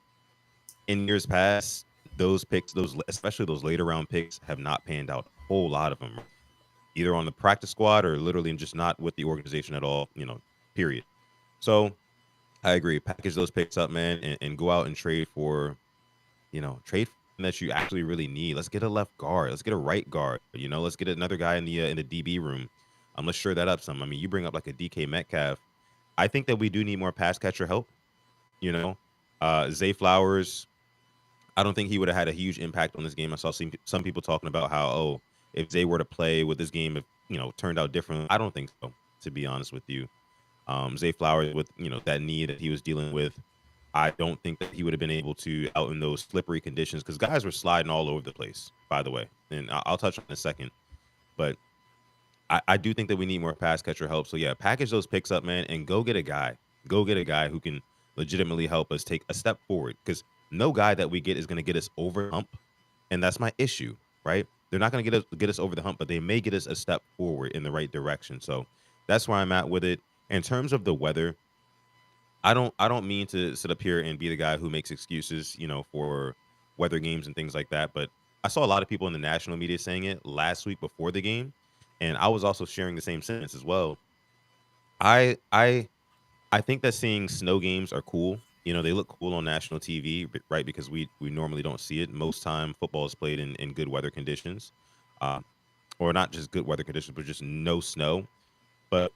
in years past, those picks, especially those later round picks, have not panned out. A whole lot of them, either on the practice squad or literally just not with the organization at all. Period. So I agree. Package those picks up, man, and go out and trade for trade for that you actually really need. Let's get a left guard. Let's get a right guard. Let's get another guy in the DB room. Let's sure that up some. I mean, you bring up like a DK Metcalf. I think that we do need more pass catcher help. You know, Zay Flowers. I don't think he would have had a huge impact on this game. I saw some people talking about how, if Zay were to play with this game, if turned out different. I don't think so. To be honest with you, Zay Flowers with that knee that he was dealing with, I don't think that he would have been able to out in those slippery conditions because guys were sliding all over the place. By the way, and I'll touch on it in a second, but I do think that we need more pass catcher help. So yeah, package those picks up, man, and go get a guy. Go get a guy who can legitimately help us take a step forward. Because no guy that we get is going to get us over the hump, and that's my issue, right? They're not going to get us over the hump, but they may get us a step forward in the right direction. So that's where I'm at with it. In terms of the weather, I don't mean to sit up here and be the guy who makes excuses, for weather games and things like that. But I saw a lot of people in the national media saying it last week before the game, and I was also sharing the same sentiments as well. I think that seeing snow games are cool. They look cool on national TV, right? Because we normally don't see it. Most time, football is played in good weather conditions, uh, or not just good weather conditions, but just no snow. But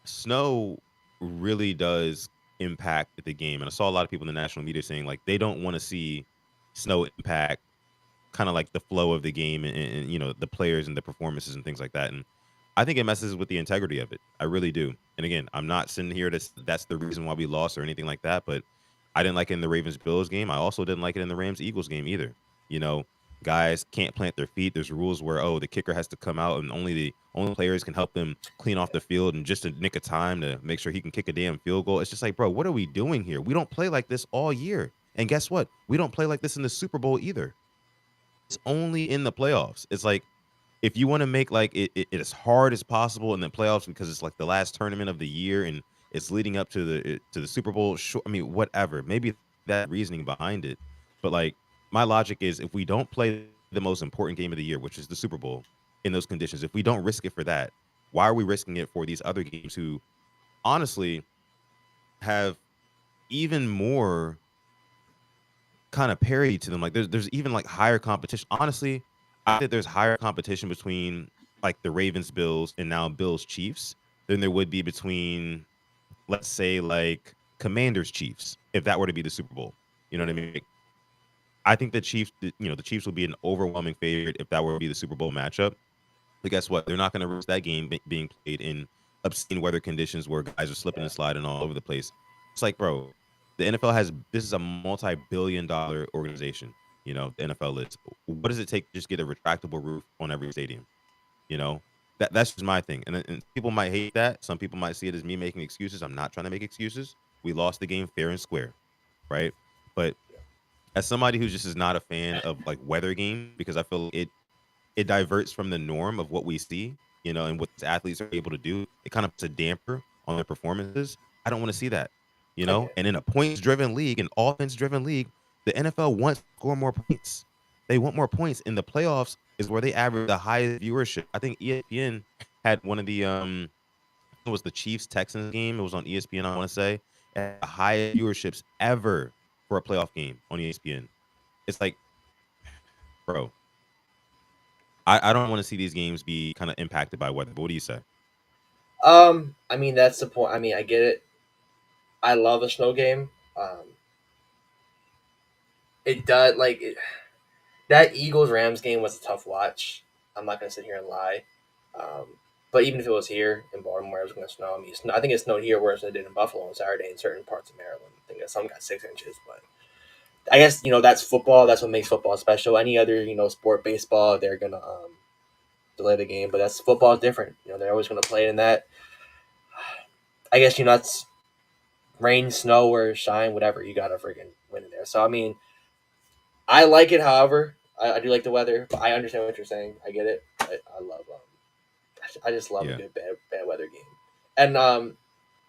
snow. really does impact the game. And I saw a lot of people in the national media saying like they don't want to see snow impact kind of like the flow of the game and the players and the performances and things like that. And I think it messes with the integrity of it. I really do. And again, I'm not sitting here that's the reason why we lost or anything like that. But I didn't like it in the Ravens Bills game. I also didn't like it in the Rams Eagles game either. You know, guys can't plant their feet. There's rules where the kicker has to come out and only players can help them clean off the field in just a nick of time to make sure he can kick a damn field goal. It's just like, bro, what are we doing here? We don't play like this all year. And guess what? We don't play like this in the Super Bowl either. It's only in the playoffs. It's like if you want to make like it as hard as possible in the playoffs because it's like the last tournament of the year and it's leading up to the Super Bowl. Sure, I mean whatever. Maybe that reasoning behind it, but like my logic is if we don't play the most important game of the year, which is the Super Bowl, in those conditions, if we don't risk it for that, why are we risking it for these other games who honestly have even more kind of parity to them. Like there's even like higher competition. Honestly, I think there's higher competition between like the Ravens Bills and now Bills Chiefs than there would be between let's say like Commanders Chiefs if that were to be the Super Bowl. You know what I mean? Like, I think the Chiefs would be an overwhelming favorite if that were to be the Super Bowl matchup. But guess what? They're not going to risk that game being played in obscene weather conditions where guys are slipping
Yeah.
and sliding all over the place. It's like, bro, the NFL has this is a multi-billion-dollar organization. The NFL is. What does it take to just get a retractable roof on every stadium? You know, that's just my thing. And people might hate that. Some people might see it as me making excuses. I'm not trying to make excuses. We lost the game fair and square, right? But as somebody who just is not a fan of like weather games because I feel it diverts from the norm of what we see, and what these athletes are able to do. It kind of puts a damper on their performances. I don't want to see that,
I get it.
And in a points-driven league, an offense-driven league, the NFL wants to score more points. They want more points. In the playoffs is where they average the highest viewership. I think ESPN had one of the it was the Chiefs Texans game. It was on ESPN. I want to say it had the highest viewerships ever for a playoff game on ESPN. It's like, bro, I don't want to see these games be kind of impacted by weather. But what do you say?
I mean that's the point. I mean I get it. I love a snow game. It does that Eagles Rams game was a tough watch. I'm not gonna sit here and lie. But even if it was here in Baltimore, it was gonna snow. I mean, I think it snowed here worse than it did in Buffalo on Saturday in certain parts of Maryland. I think that some got 6 inches, but I guess that's football. That's what makes football special. Any other sport, baseball, they're gonna delay the game, but that's football is different. They're always gonna play it in that. I guess it's rain, snow, or shine, whatever. You gotta freaking win in there. So I mean, I like it. However, I do like the weather, but I understand what you're saying. I get it. I love. I just love a
Yeah.
good bad weather game, and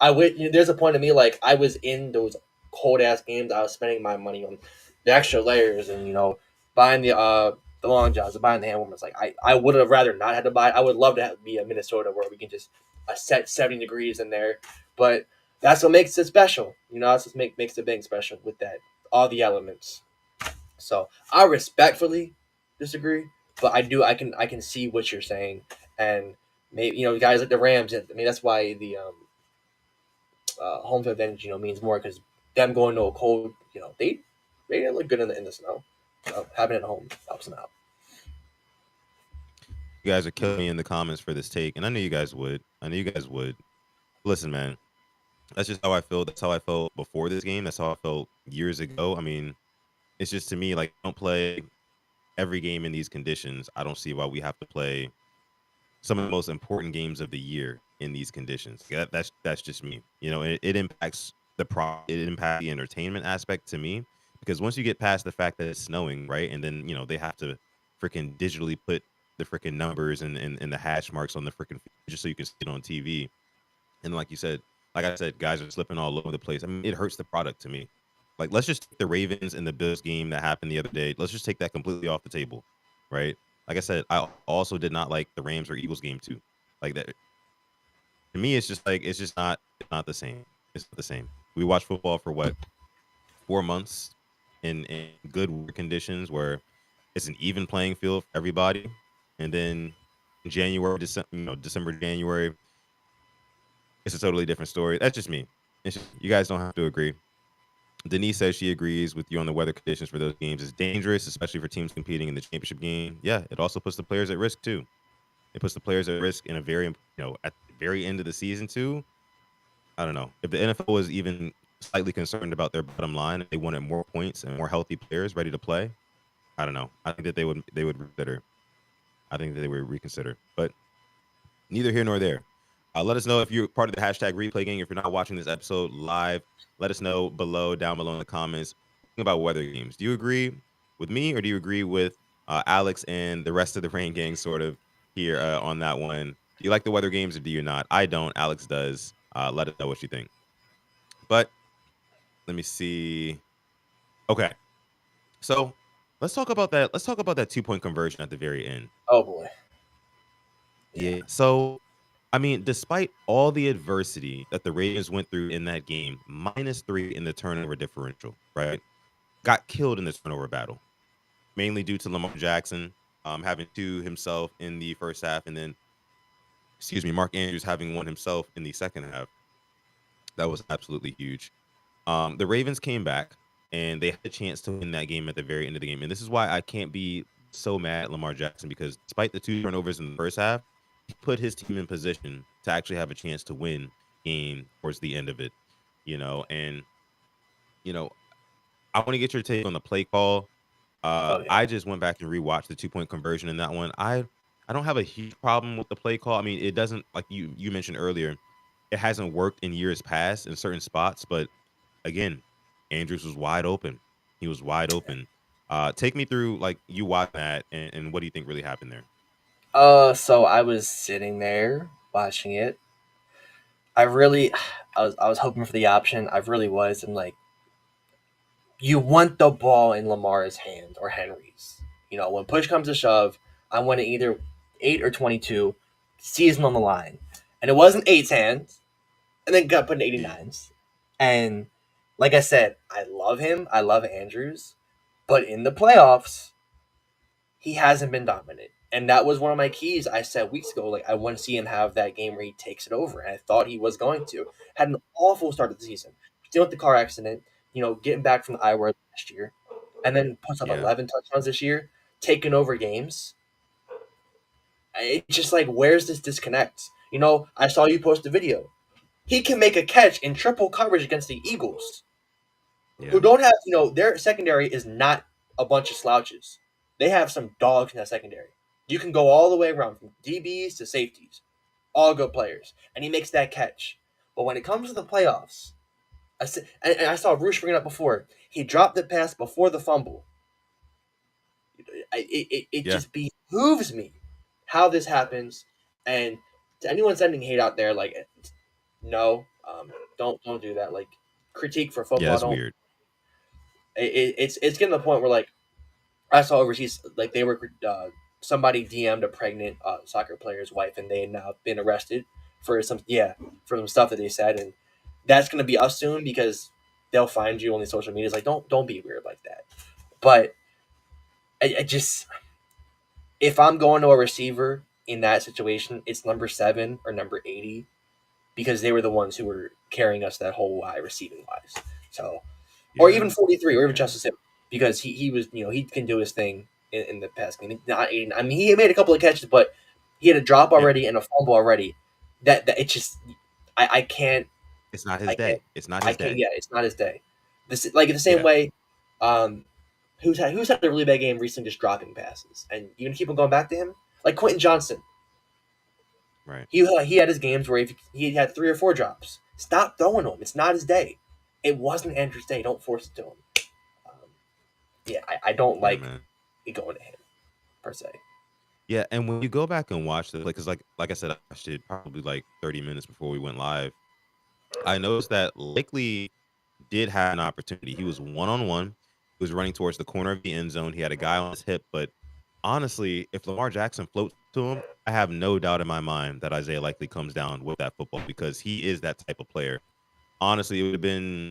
I would. There's a point of me like I was in those cold ass games. I was spending my money on the extra layers and buying the long johns, and buying the hand warmers. Like I would have rather not had to buy it. I would love to be a Minnesota where we can just set 70 degrees in there, but that's what makes it special. That's what makes the thing special with that all the elements. So I respectfully disagree, but I can see what you're saying, and maybe guys like the Rams. I mean that's why the home field advantage means more because them going to a cold they didn't look good in the snow. So having it at home helps them out.
You guys are killing me in the comments for this take, and I knew you guys would. I knew you guys would. Listen, man, that's just how I feel. That's how I felt before this game. That's how I felt years ago. I mean, it's just to me like don't play every game in these conditions. I don't see why we have to play some of the most important games of the year in these conditions. That's just me. It impacts it impacts the entertainment aspect to me because once you get past the fact that it's snowing, right, and then they have to freaking digitally put the freaking numbers and the hash marks on the freaking just so you can see it on TV. And like I said, guys are slipping all over the place. I mean, it hurts the product to me. Like, let's just take the Ravens and the Bills game that happened the other day. Let's just take that completely off the table, right? Like I said, I also did not like the Rams or Eagles game too. Like that to me, it's just like it's not the same. It's not the same. We watched football for what 4 months in good weather conditions where it's an even playing field for everybody, and then January, December, January, it's a totally different story. That's just me. It's just, you guys don't have to agree. Denise says she agrees with you on the weather conditions for those games is dangerous, especially for teams competing in the championship game. Yeah, it also puts the players at risk too. It puts the players at risk in a very, at the very end of the season too. I don't know. If the NFL was even slightly concerned about their bottom line, and they wanted more points and more healthy players ready to play, I don't know. I think that they would reconsider. I think that they would reconsider. But neither here nor there. Let us know if you're part of the hashtag replay gang. If you're not watching this episode live, let us know down below in the comments about weather games. Do you agree with me, or do you agree with Alex and the rest of the Rain Gang sort of here on that one? Do you like the weather games or do you not? I don't. Alex does. Let us know what you think. But let me see. Okay, so let's talk about that. Let's talk about that 2 point conversion at the very end.
Oh boy. Yeah.
Yeah. So, I mean, despite all the adversity that the Ravens went through in that game, -3 in the turnover differential, right? Got killed in the turnover battle, mainly due to Lamar Jackson having two himself in the first half, and then, excuse me, Mark Andrews having one himself in the second half. That was absolutely huge. The Ravens came back and they had a chance to win that game at the very end of the game. And this is why I can't be so mad at Lamar Jackson because despite the two turnovers in the first half, he put his team in position to actually have a chance to win game towards the end of it. And you know, I want to get your take on the play call.
Oh yeah.
I just went back and rewatched the 2 point conversion in that one. I don't have a huge problem with the play call. I mean, it doesn't like you mentioned earlier, it hasn't worked in years past in certain spots, but again, Andrews was wide open. He was wide open. Take me through like you watch that and what do you think really happened there?
So I was sitting there watching it. I really, I was hoping for the option. I really was, and like, you want the ball in Lamar's hand or Henry's. When push comes to shove, I want it either 8 or 22, season on the line, and it wasn't eight's hands, and then got put in
Yeah.
89's. And like I said, I love him. I love Andrews, but in the playoffs, he hasn't been dominant. And that was one of my keys I said weeks ago. Like, I want to see him have that game where he takes it over. And I thought he was going to. Had an awful start of the season. Dealing with the car accident, getting back from the I word last year. And then puts up
Yeah.
11 touchdowns this year, taking over games. It's just like, where's this disconnect? I saw you post a video. He can make a catch in triple coverage against the Eagles, who
Yeah.
don't have, their secondary is not a bunch of slouches. They have some dogs in that secondary. You can go all the way around from DBs to safeties, all good players, and he makes that catch. But when it comes to the playoffs, and I saw Roosh bring it up before, he dropped the pass before the fumble. It
Yeah.
just behooves me how this happens. And to anyone sending hate out there, like, no, don't do that. Like, critique for
Yeah,
football,
it's
don't.
weird.
It's getting to the point where, like, I saw overseas, like, they were somebody DM'd a pregnant soccer player's wife, and they had now been arrested for some stuff that they said, and that's gonna be us soon because they'll find you on the social media. It's like, don't be weird like that. But I just, if I'm going to a receiver in that situation, it's number 7 or number 80 because they were the ones who were carrying us that whole wide receiving wise. So, or even
Yeah.
43, or even
Yeah.
Justice Hill, because he was, he can do his thing in the past game. Not 80, I mean, he made a couple of catches, but he had a drop
Yeah.
already and a fumble already. That it's just, I can't,
It's not his
I can't,
day. It's not his day.
Yeah, it's not his day. This, like, the same
Yeah.
way, um, who's had a really bad game recently, just dropping passes, and you can keep on going back to him, like Quentin Johnson.
Right.
He had his games where he had 3 or 4 drops. Stop throwing to him. It's not his day. It wasn't Andrew's day. Don't force it to him. Um, yeah, I don't
Yeah,
like
man.
it going to him per se.
Yeah, and when you go back and watch the because like I said, I watched it probably like 30 minutes before we went live. I noticed that Likely did have an opportunity. He was one on one. He was running towards the corner of the end zone. He had a guy on his hip, but honestly, if Lamar Jackson floats to him, I have no doubt in my mind that Isaiah Likely comes down with that football because he is that type of player. Honestly, it would have been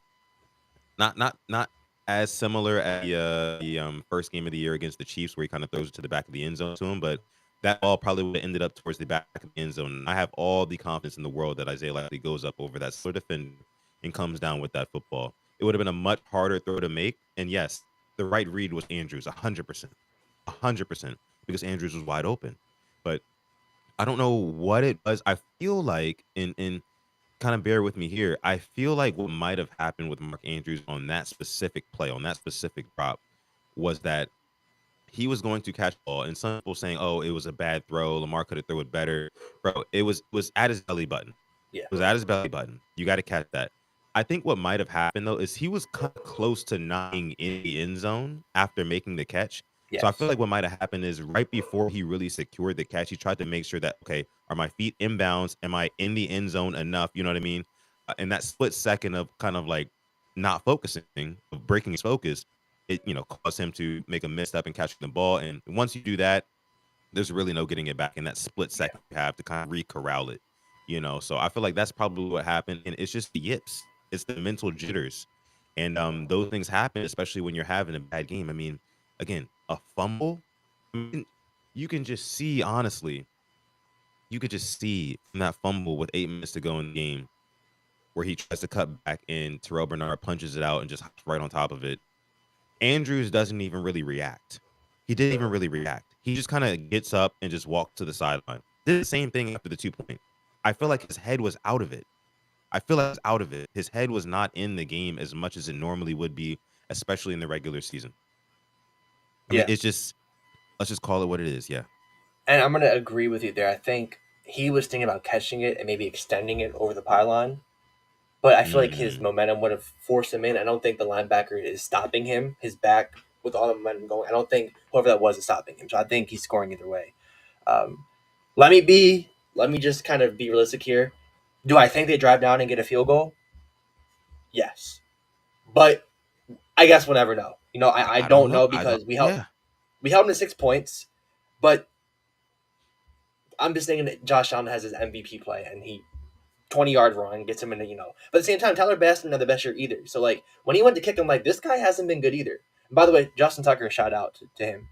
not as similar as the first game of the year against the Chiefs where he kind of throws it to the back of the end zone to him, but that ball probably would have ended up towards the back of the end zone. I have all the confidence in the world that Isaiah likely goes up over that sort of defender and comes down with that football. It would have been a much harder throw to make. And yes, the right read was Andrews, 100%, 100%, because Andrews was wide open. But I don't know what it was. I feel like, and kind of bear with me here. I feel like what might have happened with Mark Andrews on that specific play, on that specific drop, was that he was going to catch the ball, and some people saying, "Oh, it was a bad throw. Lamar could have thrown it better." Bro, it was at his belly button.
Yeah.
It was at his belly button. You got to catch that. I think what might have happened though is he was kind of close to not being in the end zone after making the catch. So I feel
Yes.
like what might have happened is right before he really secured the catch, he tried to make sure that, okay, are my feet inbounds? Am I in the end zone enough? You know what I mean? And that split second of kind of like not focusing, of breaking his focus, it caused him to make a misstep and catching the ball. And once you do that, there's really no getting it back in that split
Yeah.
second you have to kind of re-corral it. So I feel like that's probably what happened, and it's just the yips, it's the mental jitters, and those things happen, especially when you're having a bad game. I mean, again, a fumble. I mean, you can just see, honestly, you could just see from that fumble with 8 minutes to go in the game, where he tries to cut back and Terrell Bernard punches it out and just hops right on top of it. Andrews doesn't even really react. He didn't even
Mhm.
really react. He just kind of gets up and just walks to the sideline. Did the same thing after the 2 point. I feel like his head was out of it. I feel like he's out of it. His head was not in the game as much as it normally would be, especially in the regular season. I mean,
Yeah.
it's just, let's just call it what it is. Yeah.
And I'm gonna agree with you there. I think he was thinking about catching it and maybe extending it over the pylon, but I feel like his
Mm,
momentum would have forced him in. I don't think the linebacker is stopping him. His back with all the momentum going. I don't think whoever that was is stopping him. So I think he's scoring either way. Um, let me be. Let me just kind of be realistic here. Do I think they drive down and get a field goal? Yes, but I guess we'll never know. I
I don't
don't
know.
know
I don't.
because
Yeah.
we held him to 6 points, but I'm just thinking that Josh Allen has his MVP play and he 20-yard run gets him in But at the same time, Tyler Bass didn't have the best year either. So like when he went to kick him, like this guy hasn't been good either. And by the way, Justin Tucker, shout out to him.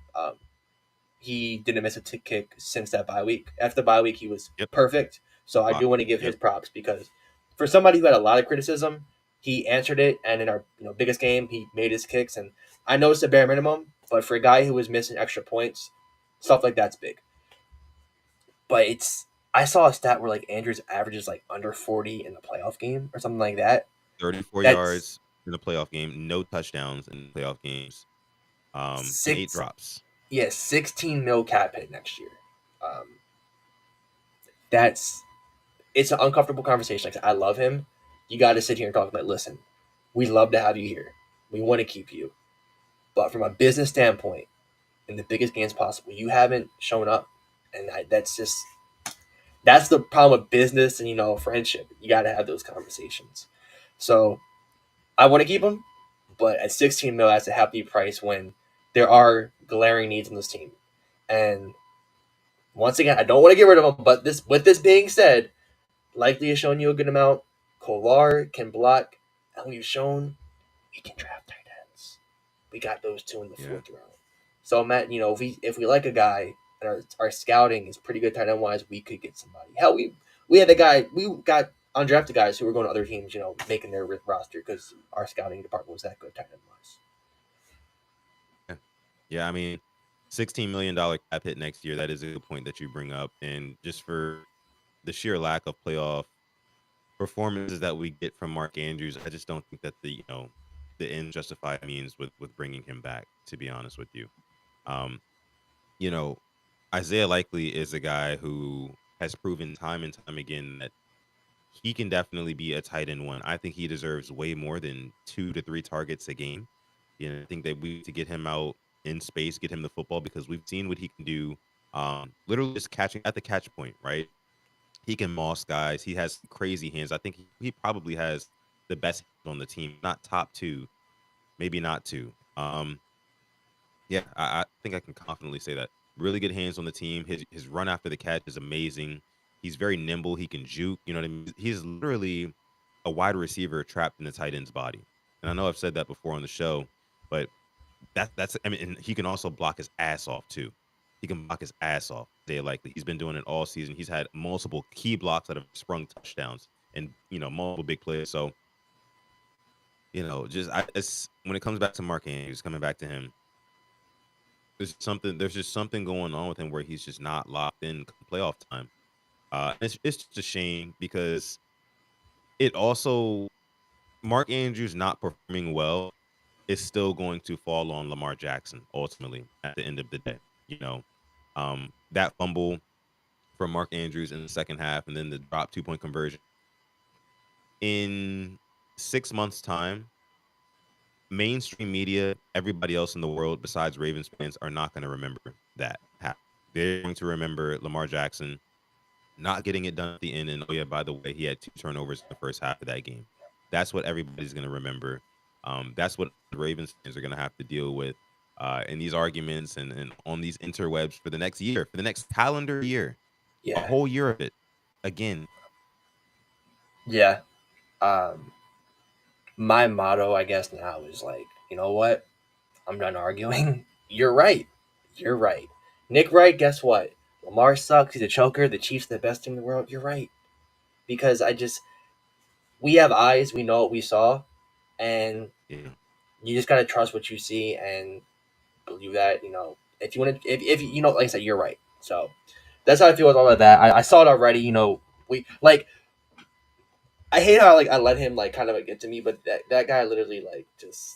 He didn't miss a kick since that bye week. After the bye week, he was
Yep.
perfect. So I
Lock.
do want to give
Yep.
his props because for somebody who had a lot of criticism, he answered it. And in our biggest game, he made his kicks. And I know it's the bare minimum, but for a guy who was missing extra points, stuff like that's big. But I saw a stat where like Andrews averages like under 40 in the playoff game or something like that.
34
That's
yards in the playoff game. No touchdowns in the playoff games. And 8
six
drops.
yeah, 16 mil cap hit next year. Um, that's it's an uncomfortable conversation. Like I love him. You got to sit here and talk about. Listen, we love to have you here. We want to keep you, but from a business standpoint, in the biggest games possible, you haven't shown up, and that's the problem with business and friendship. You got to have those conversations. So I want to keep him, but at 16 mil, that's a happy price when there are glaring needs on this team. And once again, I don't want to get rid of him, but this being said, likely has shown you a good amount. Kolar can block, and we've shown we can draft tight ends. We got those two in the
Yeah.
fourth round. So Matt, if we like a guy and our scouting is pretty good tight end wise, we could get somebody. Hell, we had the guy we got undrafted guys who were going to other teams, making their roster because our scouting department was that good tight end wise.
Yeah. Yeah, I mean, $16 million cap hit next year. That is a good point that you bring up, and just for the sheer lack of playoff performances that we get from Mark Andrews, I just don't think that the end justify means with bringing him back. To be honest with you, um, you know, Isaiah Likely is a guy who has proven time and time again that he can definitely be a tight end one. I think he deserves way more than 2 to 3 targets a game. I think that we need to get him out in space, get him the football because we've seen what he can do. Literally just catching at the catch point, right? He can moss guys. He has crazy hands. I think he probably has the best hands on the team. Not top two, maybe not two. Yeah, I think I can confidently say that. Really good hands on the team. His run after the catch is amazing. He's very nimble. He can juke. You know what I mean? He's literally a wide receiver trapped in the tight end's body. And I know I've said that before on the show, but that's I mean, and he can also block his ass off too. he can block his ass off. They likely he's been doing it all season. He's had multiple key blocks that have sprung touchdowns and multiple big plays. So just it's when it comes back to Mark Andrews, coming back to him, there's just something going on with him where he's just not locked in come playoff time. It's just a shame because it also Mark Andrews not performing well is still going to fall on Lamar Jackson ultimately at the end of the day. That fumble from Mark Andrews in the second half and then the drop 2-point conversion in 6 months' time, mainstream media, everybody else in the world besides Ravens fans are not going to remember that happen. They're going to remember Lamar Jackson not getting it done at the end. And oh yeah, by the way, he had 2 turnovers in the first half of that game. That's what everybody's going to remember. That's what the Ravens fans are going to have to deal with in these arguments and on these interwebs for the next year, for the next calendar year, a
Yeah,
whole year of it. Again,
yeah. Um, my motto, I guess, now is like, you know what? I'm done arguing. You're right. You're right. Nick Wright, guess what? Lamar sucks. He's a choker. The Chiefs are the best team in the world. You're right. Because we have eyes. We know what we saw. And
yeah,
you just got to trust what you see and believe that, if you want to, if like I said, you're right. So that's how I feel with all of that. I saw it already. We like, I hate how like I let him like kind of like get to me, but that guy literally like just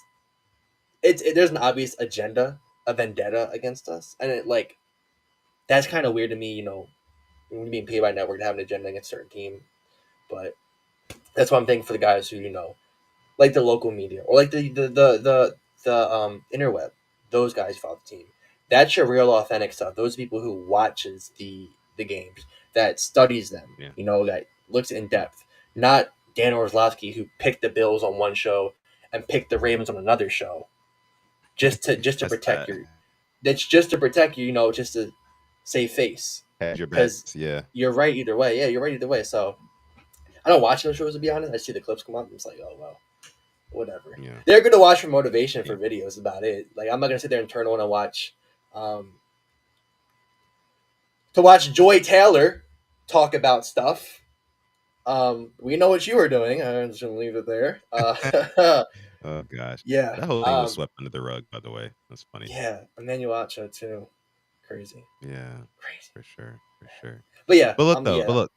there's an obvious agenda, a vendetta against us, and it like that's kind of weird to me. Being paid by network to have an agenda against a certain team, but that's what I'm thinking for the guys who like the local media or like the interweb, those guys follow the team. That's your real authentic stuff. Those people who watches the games, that studies them,
yeah.
that looks in depth, not Dan Orlovsky who picked the Bills on one show and picked the Ravens on another show just to
That's
protect
that.
your. That's just to protect you, just to save face,
Had your
because
bets, yeah,
you're right either way. Yeah, you're right either way. So I don't watch those shows to be honest. I see the clips come up and it's like, oh well, whatever.
yeah,
They're good to watch for motivation
yeah.
for videos about it. Like I'm not gonna sit there and turn on and watch um, to watch Joy Taylor talk about stuff. We know what you were doing. I'm just gonna leave it there.
Oh gosh,
Yeah.
that whole thing was swept under the rug. By the way, that's funny.
Yeah. Emmanuel Acho too. Crazy.
Yeah,
Crazy.
for sure, for sure.
But yeah.
But look though, but
Yeah.
look,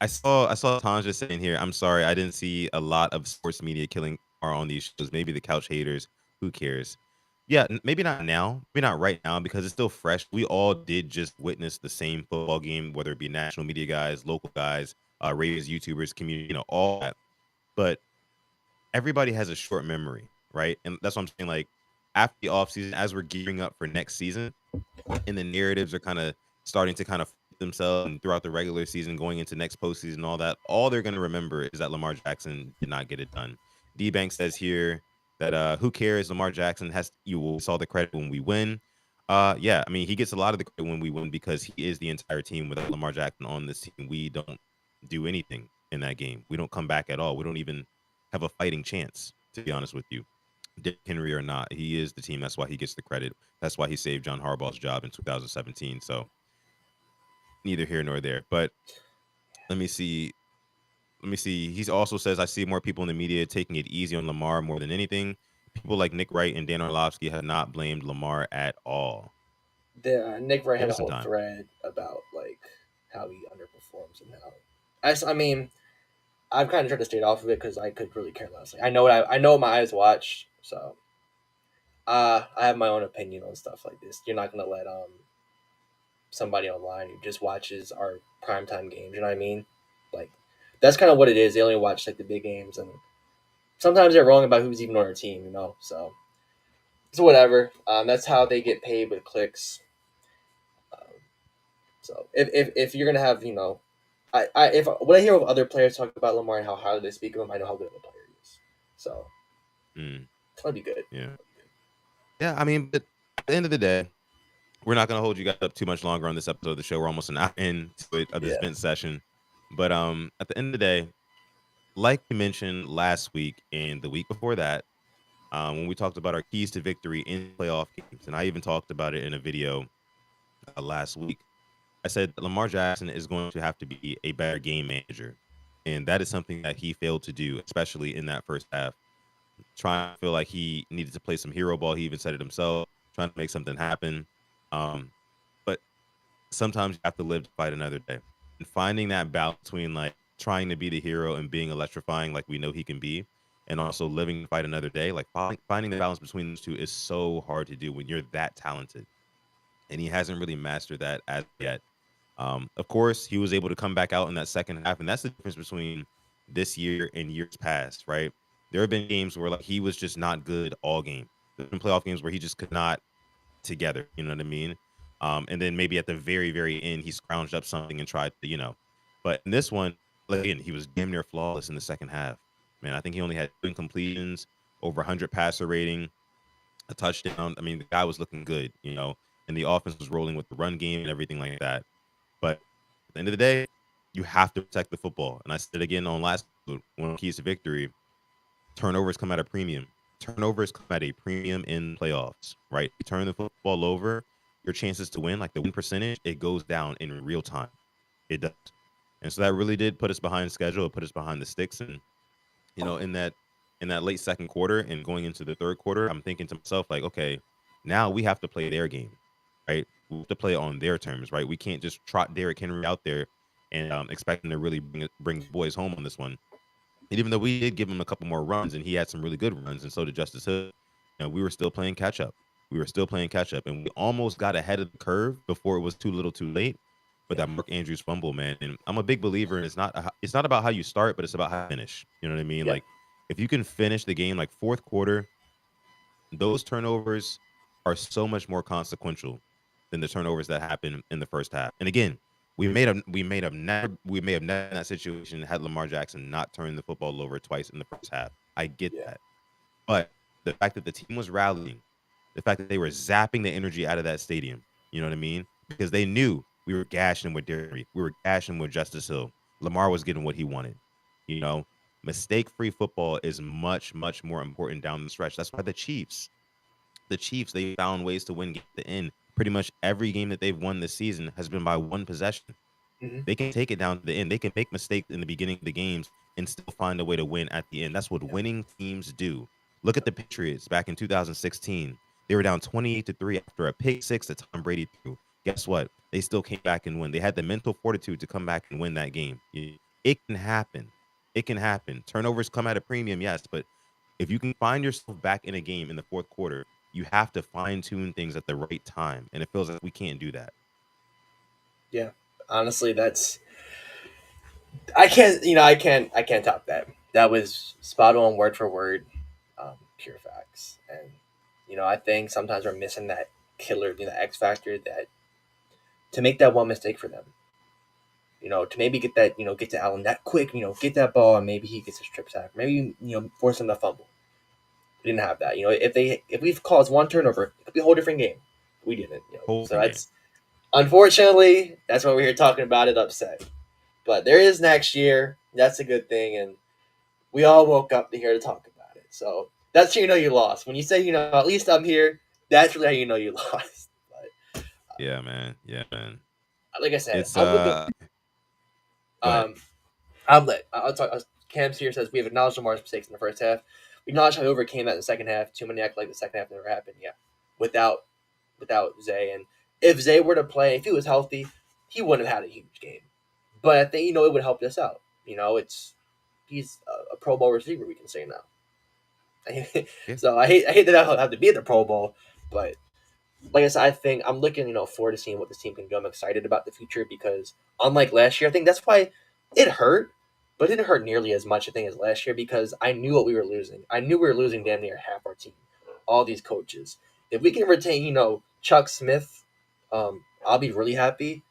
I saw Tanja saying here. I'm sorry, I didn't see a lot of sports media killing are on these shows. Maybe the couch haters. Who cares? Yeah, maybe not now, maybe not right now because it's still fresh. We all did just witness the same football game, whether it be national media guys, local guys, Ravens YouTubers, community, all that. But everybody has a short memory, right? And that's what I'm saying. Like after the offseason, as we're gearing up for next season, and the narratives are kind of starting to kind of themselves and throughout the regular season, going into next postseason, and all that. All they're going to remember is that Lamar Jackson did not get it done. D Bank says here that who cares? Lamar Jackson has you will saw the credit when we win. Yeah, I mean he gets a lot of the credit when we win because he is the entire team. Without Lamar Jackson on this team, we don't do anything in that game. We don't come back at all. We don't even have a fighting chance, to be honest with you. Dick Henry or not, he is the team. That's why he gets the credit. That's why he saved John Harbaugh's job in 2017. So neither here nor there. But let me see. Let me see. He also says I see more people in the media taking it easy on Lamar more than anything. People like Nick Wright and Dan Orlovsky have not blamed Lamar at all.
Nick Wright
Give
had
it
a
some
whole
time.
thread about like how he underperforms and how. I mean, I've kind of tried to stay off of it because I could really care less. Like, I know what my eyes watch, so I have my own opinion on stuff like this. You're not gonna let somebody online who just watches our primetime games. You know what I mean? Like that's kind of what it is. They only watch like the big games, and sometimes they're wrong about who's even on our team. So it's whatever. That's how they get paid with clicks. Um, so if you're gonna have if when I hear of other players talk about Lamar and how highly they speak of him, I know how good of a player he is. So
Mm,
it's gonna be good.
yeah. Yeah. I mean, but at the end of the day, we're not going to hold you guys up too much longer on this episode of the show. We're almost an hour into it of this
Yeah.
vent session. But at the end of the day, like we mentioned last week and the week before that, when we talked about our keys to victory in playoff games, and I even talked about it in a video last week. I said that Lamar Jackson is going to have to be a better game manager, and that is something that he failed to do, especially in that first half. Trying to feel like he needed to play some hero ball. He even said it himself, trying to make something happen. Um, but sometimes you have to live to fight another day. And finding that balance between like trying to be the hero and being electrifying, like we know he can be, and also living to fight another day, like finding the balance between those two is so hard to do when you're that talented. And he hasn't really mastered that as yet. Of course, he was able to come back out in that second half, and that's the difference between this year and years past, right? There have been games where like he was just not good all game. There have been playoff games where he just could not together. You know what I mean? And then maybe at the very, very end, he scrounged up something and tried to, But in this one, like, again, he was damn near flawless in the second half. Man, I think he only had 2 incompletions, over 100 passer rating, a touchdown. I mean, the guy was looking good, and the offense was rolling with the run game and everything like that. But at the end of the day, you have to protect the football. And I said it again on last episode, one of the keys to victory, turnovers come at a premium. Turnovers come at a premium in playoffs, right? You turn the football over, your chances to win, like the win percentage, it goes down in real time. It does. And so that really did put us behind schedule. It put us behind the sticks. And, in that late second quarter and going into the third quarter, I'm thinking to myself, like, okay, now we have to play their game, right? We have to play on their terms, right? We can't just trot Derrick Henry out there and expect him to really bring the boys home on this one. And even though we did give him a couple more runs and he had some really good runs, and so did Justice Hill, we were still playing catch up. We were still playing catch up, and we almost got ahead of the curve before it was too little, too late. But
Yeah,
that Mark Andrews fumble, man, and I'm a big believer in it's not about how you start, but it's about how you finish. You know what I mean?
yeah,
Like if you can finish the game, like fourth quarter, those turnovers are so much more consequential than the turnovers that happen in the first half. And again, we may have never in that situation had Lamar Jackson not turned the football over twice in the first half. I get
yeah,
that. But the fact that the team was rallying, the fact that they were zapping the energy out of that stadium, you know what I mean? Because they knew we were gashing with Derry, we were gashing with Justice Hill. Lamar was getting what he wanted. You know, mistake-free football is much, much more important down the stretch. That's why the Chiefs, they found ways to win games at the end. Pretty much every game that they've won this season has been by one possession.
hmm,
They can take it down to the end. They can make mistakes in the beginning of the games and still find a way to win at the end. That's what
yeah,
winning teams do. Look at the Patriots back in 2016. They were down 28-3 after a pick six that Tom Brady threw. Guess what? They still came back and win. They had the mental fortitude to come back and win that game. It can happen. It can happen. Turnovers come at a premium, yes, but if you can find yourself back in a game in the fourth quarter, you have to fine tune things at the right time. And it feels like we can't do that.
yeah. Honestly, I can't top that. That was spot on, word for word, pure facts. And I think sometimes we're missing that killer, X factor that to make that one mistake for them. To maybe get that, get to Allen that quick, get that ball, and maybe he gets a strip sack. Maybe force him to fumble. We didn't have that. If we've caused one turnover, it could be a whole different game. We didn't.
Whole
So
different game.
that's unfortunately that's why we're here talking about it. Upset, but there is next year. That's a good thing, and we all woke up to here to talk about it. So that's how you know you lost. When you say at least I'm here, that's really how you know you lost. But
Yeah, man. Yeah, man.
like I said,
It's
I'm looking.
Go ahead.
Um, I'm lit. I'll talk. Cam's here says we have acknowledged Lamar's mistakes in the first half. We acknowledge how he overcame that in the second half. Too many act like the second half never happened. Yeah, without Zay, and if Zay were to play, if he was healthy, he wouldn't have had a huge game. But I think it would help us out. It's he's a Pro Bowl receiver. We can say now.
Yeah.
So I hate that I have to be at the Pro Bowl, but like I said, I think I'm looking, forward to seeing what this team can do. I'm excited about the future because unlike last year, I think that's why it hurt, but it didn't hurt nearly as much, I think, as last year because I knew what we were losing. I knew we were losing damn near half our team, all these coaches. If we can retain, Chuck Smith, I'll be really happy.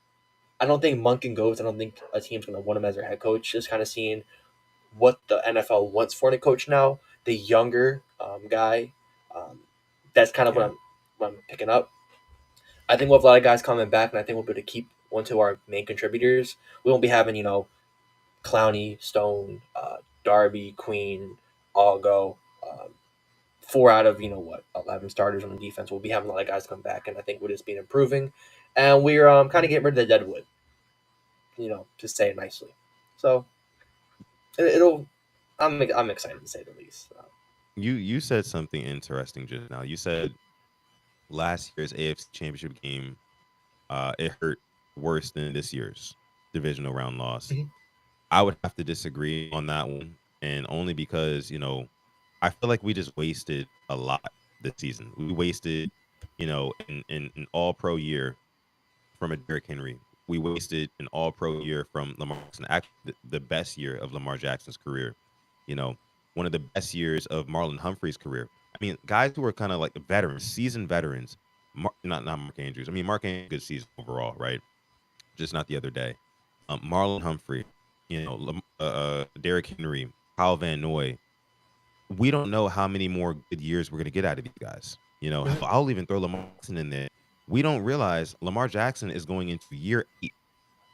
I don't think Monk and Goats. I don't think a team's going to want him as their head coach. Just kind of seeing what the NFL wants for a coach now. The younger guy, um, that's kind of
Yeah.
what I'm picking up. I think we'll have a lot of guys coming back, and I think we'll be able to keep one to our main contributors. We won't be having, Clowney, Stone, Darby, Queen, all go. four out of 11 starters on the defense. We'll be having a lot of guys come back, and I think we'll just be improving, and we're kind of getting rid of the deadwood, to say it nicely. So it'll. I'm excited to say the least.
You said something interesting just now. You said last year's AFC Championship game, it hurt worse than this year's divisional round loss.
Mhm.
I would have to disagree on that one, and only because I feel like we just wasted a lot this season. We wasted, an All Pro year from a Derrick Henry. We wasted an All Pro year from Lamar Jackson. Actually, the best year of Lamar Jackson's career. You know, one of the best years of Marlon Humphrey's career. I mean, guys who are kind of like veterans, seasoned veterans. Not Mark Andrews. I mean, Mark Andrews good season overall, right? Just not the other day. Marlon Humphrey, Derrick Henry, Kyle Van Noy. We don't know how many more good years we're going to get out of these guys.
Mhm.
I'll even throw Lamar Jackson in there. We don't realize Lamar Jackson is going into year 8.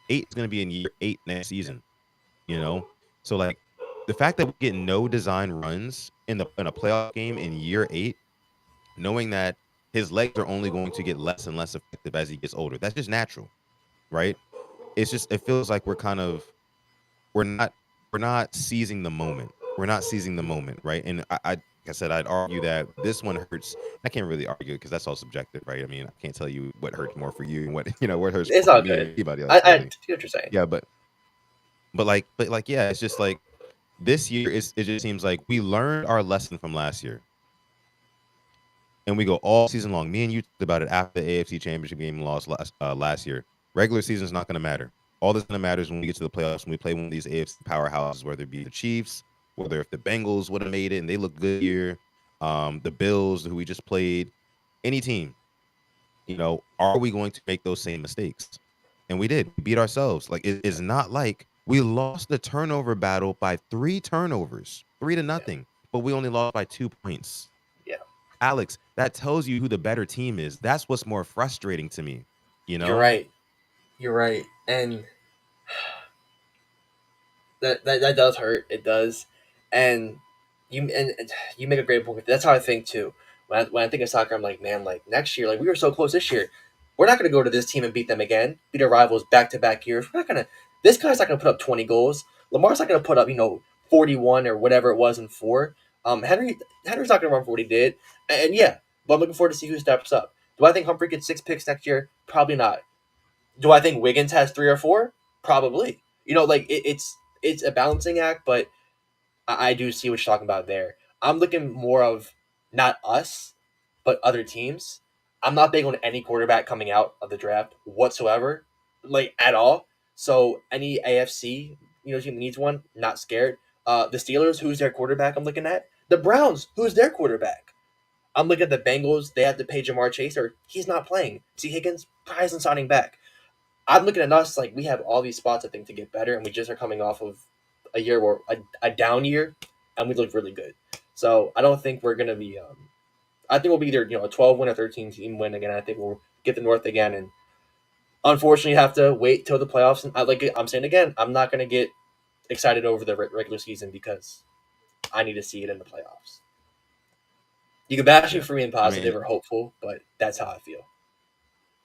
8 is going to be in year 8 next season. You know, so like the fact that we get no design runs in a playoff game in year 8, knowing that his legs are only going to get less and less effective as he gets older. That's just natural, right? It feels like we're not we're not seizing the moment. We're not seizing the moment, right? And like I said, I'd argue that this one hurts. I can't really argue because that's all subjective, right? I mean, I can't tell you what hurts more for you and what what hurts
It's
more for
all
me
good.
or anybody
I
else,
I
really.
see what you're saying.
Yeah, but yeah, it's just like this year. It just seems like we learned our lesson from last year, and we go all season long. Me and you talked about it after the AFC Championship game loss last year. Regular season is not going to matter. All that's going to matter is when we get to the playoffs, when we play one of these AFC powerhouses, whether it be the Chiefs, whether if the Bengals would have made it and they look good here, the Bills who we just played, any team, are we going to make those same mistakes? And we did. We beat ourselves. Like it is not like we lost the turnover battle by 3 turnovers, 3-0, but we only lost by 2 points.
Yeah,
Alex, that tells you who the better team is. That's what's more frustrating to me, you
you're
know?
right. You're right, and that does hurt. It does, and and you make a great point. That's how I think too. When I think of soccer, I'm like, man, like next year, like we were so close this year. We're not going to go to this team and beat them again. Beat our rivals back to back years. We're not going to. This guy's not going to put up 20 goals. Lamar's not going to put up 41 or whatever it was in four. Henry's not going to run for what he did, and yeah, but I'm looking forward to see who steps up. Do I think Humphrey gets 6 picks next year? Probably not. Do I think Wiggins has 3 or 4? Probably. Like it's a balancing act, but I do see what you're talking about there. I'm looking more of not us, but other teams. I'm not big on any quarterback coming out of the draft whatsoever, like at all. So any AFC, team needs one. Not scared. The Steelers, who's their quarterback? I'm looking at the Browns, who's their quarterback? I'm looking at the Bengals. They have to pay Jamar Chase, or he's not playing. See Higgins, probably isn't signing back. I'm looking at us like we have all these spots I think to get better, and we just are coming off of a year where a down year, and we look really good. So I don't think we're gonna be. I think we'll be either a 12 win or 13 team win again. I think we'll get the North again, and unfortunately have to wait till the playoffs. And I'm saying again, I'm not gonna get excited over the regular season because I need to see it in the playoffs. You can bash me
Yeah.
for being
I mean,
positive or hopeful, but that's how I feel.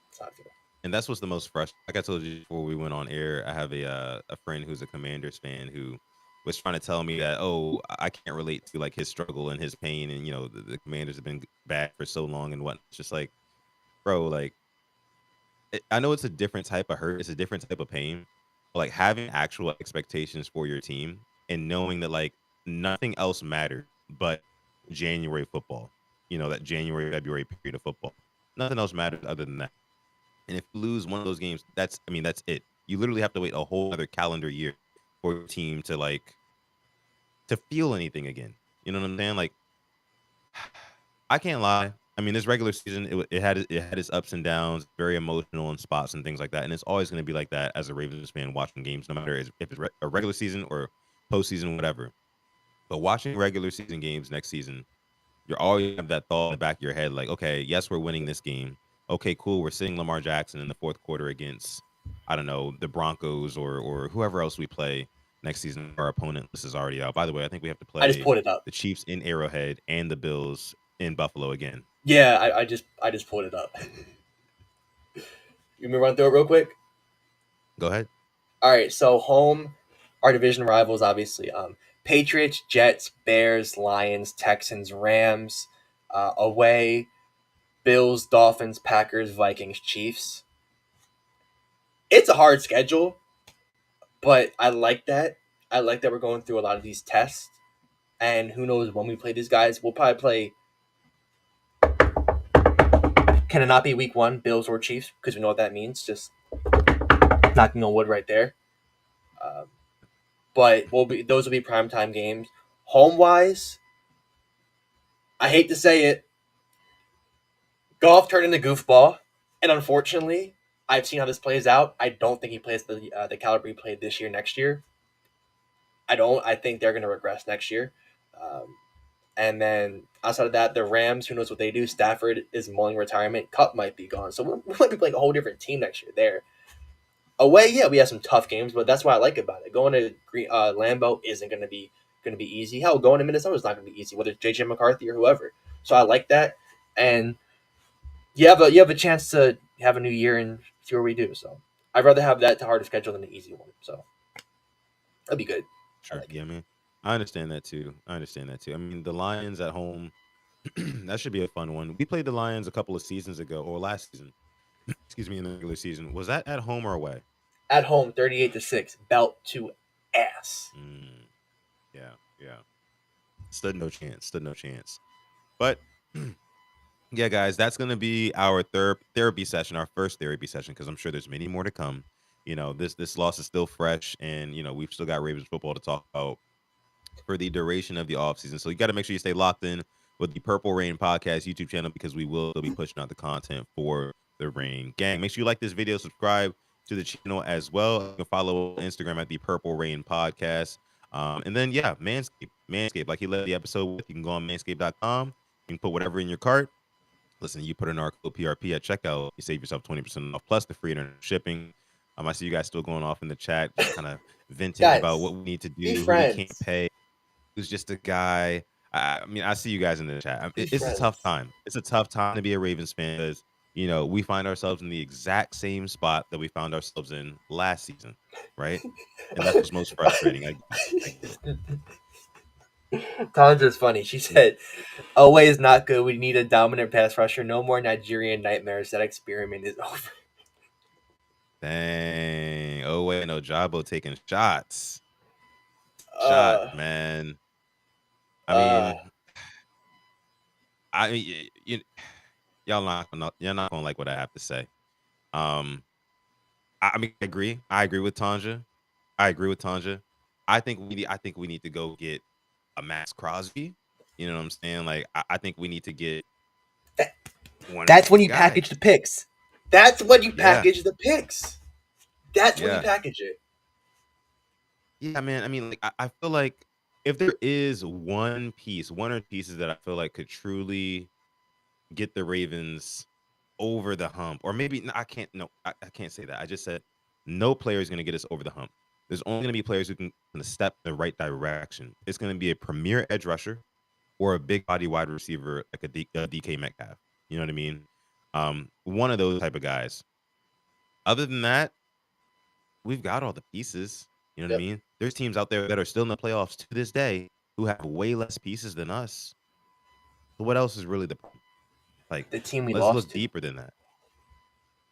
That's how I feel.
and that's what's the most frustrating. Like I told you before we went on air, I have a friend who's a Commanders fan who was trying to tell me that, oh, I can't relate to like his struggle and his pain, and the Commanders have been bad for so long and what. It's just like, bro, like I know it's a different type of hurt, it's a different type of pain, but like having actual expectations for your team and knowing that like nothing else matters but January football, that January February period of football, nothing else matters other than that. And if you lose one of those games, that's it. You literally have to wait a whole other calendar year for your team to like to feel anything again. You know what I'm saying? Like I can't lie. I mean, this regular season, it had its ups and downs, very emotional in spots and things like that, and it's always going to be like that as a Ravens fan watching games, no matter if it's a regular season or postseason, whatever. But watching regular season games next season, you always have that thought in the back of your head, like, okay, yes, we're winning this game. Okay, cool. We're sitting Lamar Jackson in the fourth quarter against, I don't know, the Broncos or whoever else we play next season. Our opponent list is already out. By the way, I think we have to
I just
play
pulled it up.
the Chiefs in Arrowhead and the Bills in Buffalo again.
Yeah, I just pulled it up. You want me to run through it real quick?
Go ahead.
All right, so home, our division rivals obviously Patriots, Jets, Bears, Lions, Texans, Rams. Away, Bills, Dolphins, Packers, Vikings, Chiefs. It's a hard schedule, but I like that. I like that we're going through a lot of these tests, and who knows when we play these guys. We'll probably play. Can it not be week one, Bills or Chiefs? Because we know what that means. Just knocking on wood right there. Um, but we'll be those will be primetime games. Home wise, I hate to say it, Golf turned into goofball, and unfortunately, I've seen how this plays out. I don't think he plays the caliber he played this year, next year. I don't. I think they're going to regress next year. Um, and then outside of that, the Rams, who knows what they do? Stafford is mulling retirement. Cup might be gone, so we might be playing a whole different team next year. There, away, yeah, we have some tough games, but that's what I like about it. Going to Lambeau isn't going to be easy. Hell, going to Minnesota is not going to be easy, whether it's JJ McCarthy or whoever. So I like that, and you have a chance to have a new year and see where we do. So I'd rather have that to harder schedule than the easy one. So that'd be good. I
Sure.
like it.
Yeah, man. I understand that too. I understand that too. I mean, the Lions at home, that should be a fun one. We played the Lions a couple of seasons ago, or last season. Excuse me, in the regular season. Was that at home or away?
At home, 38-6, belt to ass.
Mm, yeah, yeah. Stood no chance. Stood no chance. But yeah, guys, that's gonna be our third therapy session, our first therapy session, because I'm sure there's many more to come. This loss is still fresh, and we've still got Ravens football to talk about for the duration of the offseason. So you got to make sure you stay locked in with the Purple Rain Podcast YouTube channel because we will be pushing out the content for the Rain Gang. Make sure you like this video, subscribe to the channel as well. You can follow on Instagram at the Purple Rain Podcast. And then, yeah, Manscaped, like he led the episode with, you can go on manscaped.com. You can put whatever in your cart. Listen, you put in our code PRP at checkout, you save yourself 20% off plus the free internet shipping. I see you guys still going off in the chat, just kind of venting about
Guys,
what we need to
be
do, who we can't
friends.
pay, who's just a guy. I mean, I see you guys in the chat.
Be
It's a tough
friends.
time. It's a tough time to be a Ravens fan because we find ourselves in the exact same spot that we found ourselves in last season, right? And that's what's most frustrating. I get it. I get it.
Tanja's funny. She said, "Away is not good. We need a dominant pass rusher. No more Nigerian nightmares. That experiment is over."
Dang. Oh wait, no, Jabo taking shots. Shot,
Uh,
man. I
uh,
mean, y'all not gonna like what I have to say. Um, I mean, I agree with Tanja. I agree with Tanja. I think we need to go get a Max Crosby. You know what I'm saying? Like, I think we need to get
that,
one of
that's when
these
you package
guys.
the picks. That's when you
Yeah,
package the picks. That's when you
yeah,
package it.
yeah, man. I mean, like, I feel like if there is one or pieces that I feel like could truly get the Ravens over the hump, or maybe no, I can't. No, I can't say that. I just said no player is going to get us over the hump. There's only going to be players who can kind of step in the right direction. It's going to be a premier edge rusher or a big body wide receiver like a DK Metcalf. You know what I mean? One of those type of guys. Other than that, we've got all the pieces. You know what I
Yep.
mean? There's teams out there that are still in the playoffs to this day who have way less pieces than us. So what else is really the point? Like,
The team we
let's
lost
look
to.
deeper than that.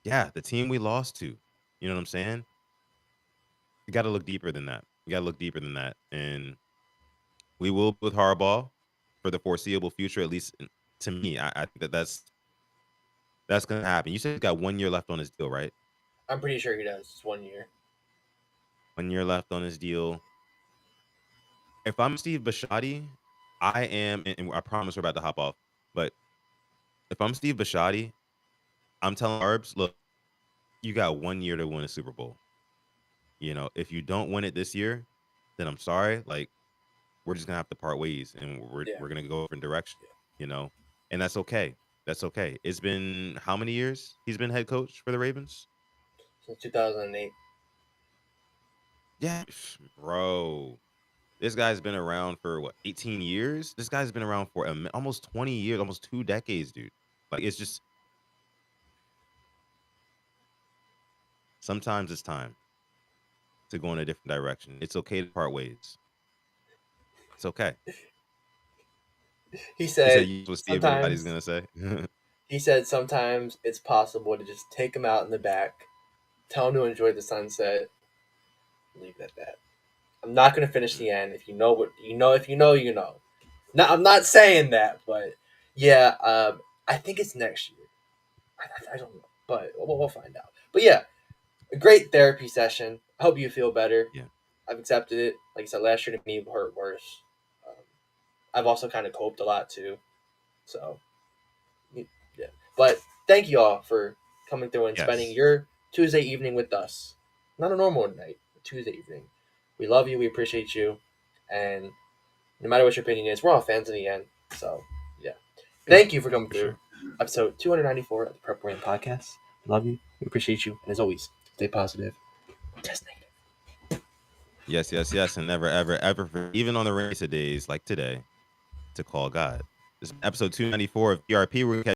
Yeah, the team we lost to. You know what I'm saying? We got to look deeper than that. We got to look deeper than that. And we will with Harbaugh for the foreseeable future, at least to me. I think that's going to happen. You said he's got 1 year left on his deal, right?
I'm pretty sure he does. It's 1 year.
1 year left on his deal. If I'm Steve Bisciotti, I am, and I promise we're about to hop off, but if I'm Steve Bisciotti, I'm telling Arbs, look, you got 1 year to win a Super Bowl. If you don't win it this year, then I'm sorry. Like, we're just gonna have to part ways, and we're
Yeah.
we're gonna go a different direction.
Yeah.
You know, and that's okay. That's okay. It's been how many years he's been head coach for the Ravens?
Since 2008.
Yeah, bro. This guy's been around for what, 18 years? This guy's been around for almost 20 years, almost 2 decades, dude. Like, it's just sometimes it's time to go in a different direction. It's okay to part ways. It's okay.
He
You said
said
you will see if anybody's
sometimes
gonna say.
he said sometimes it's possible to just take him out in the back, tell him to enjoy the sunset, leave it at that. I'm not gonna finish
Mm,
the end. If you know what you know, if you know, you know. I'm not saying that, but yeah, I think it's next year. I don't know, but we'll find out. But yeah, a great therapy session. I hope you feel better.
yeah.
I've accepted it. Like I said, last year to me hurt worse. Um, I've also kind of coped a lot too. So yeah, but thank you all for coming through and spending
Yes.
your Tuesday evening with us. Not a normal night, a Tuesday evening. We love you. We appreciate you, and no matter what your opinion is, we're all fans in the end. So yeah,
Yeah,
thank you for coming
for
through
sure.
episode 294 of the Prep Brain Podcast. We love you. We appreciate you, and as always, stay positive. Test negative.
Yes, yes, yes, and never, ever, ever, even on the rainy days like today, to call God. This is episode 294 of PRP. We're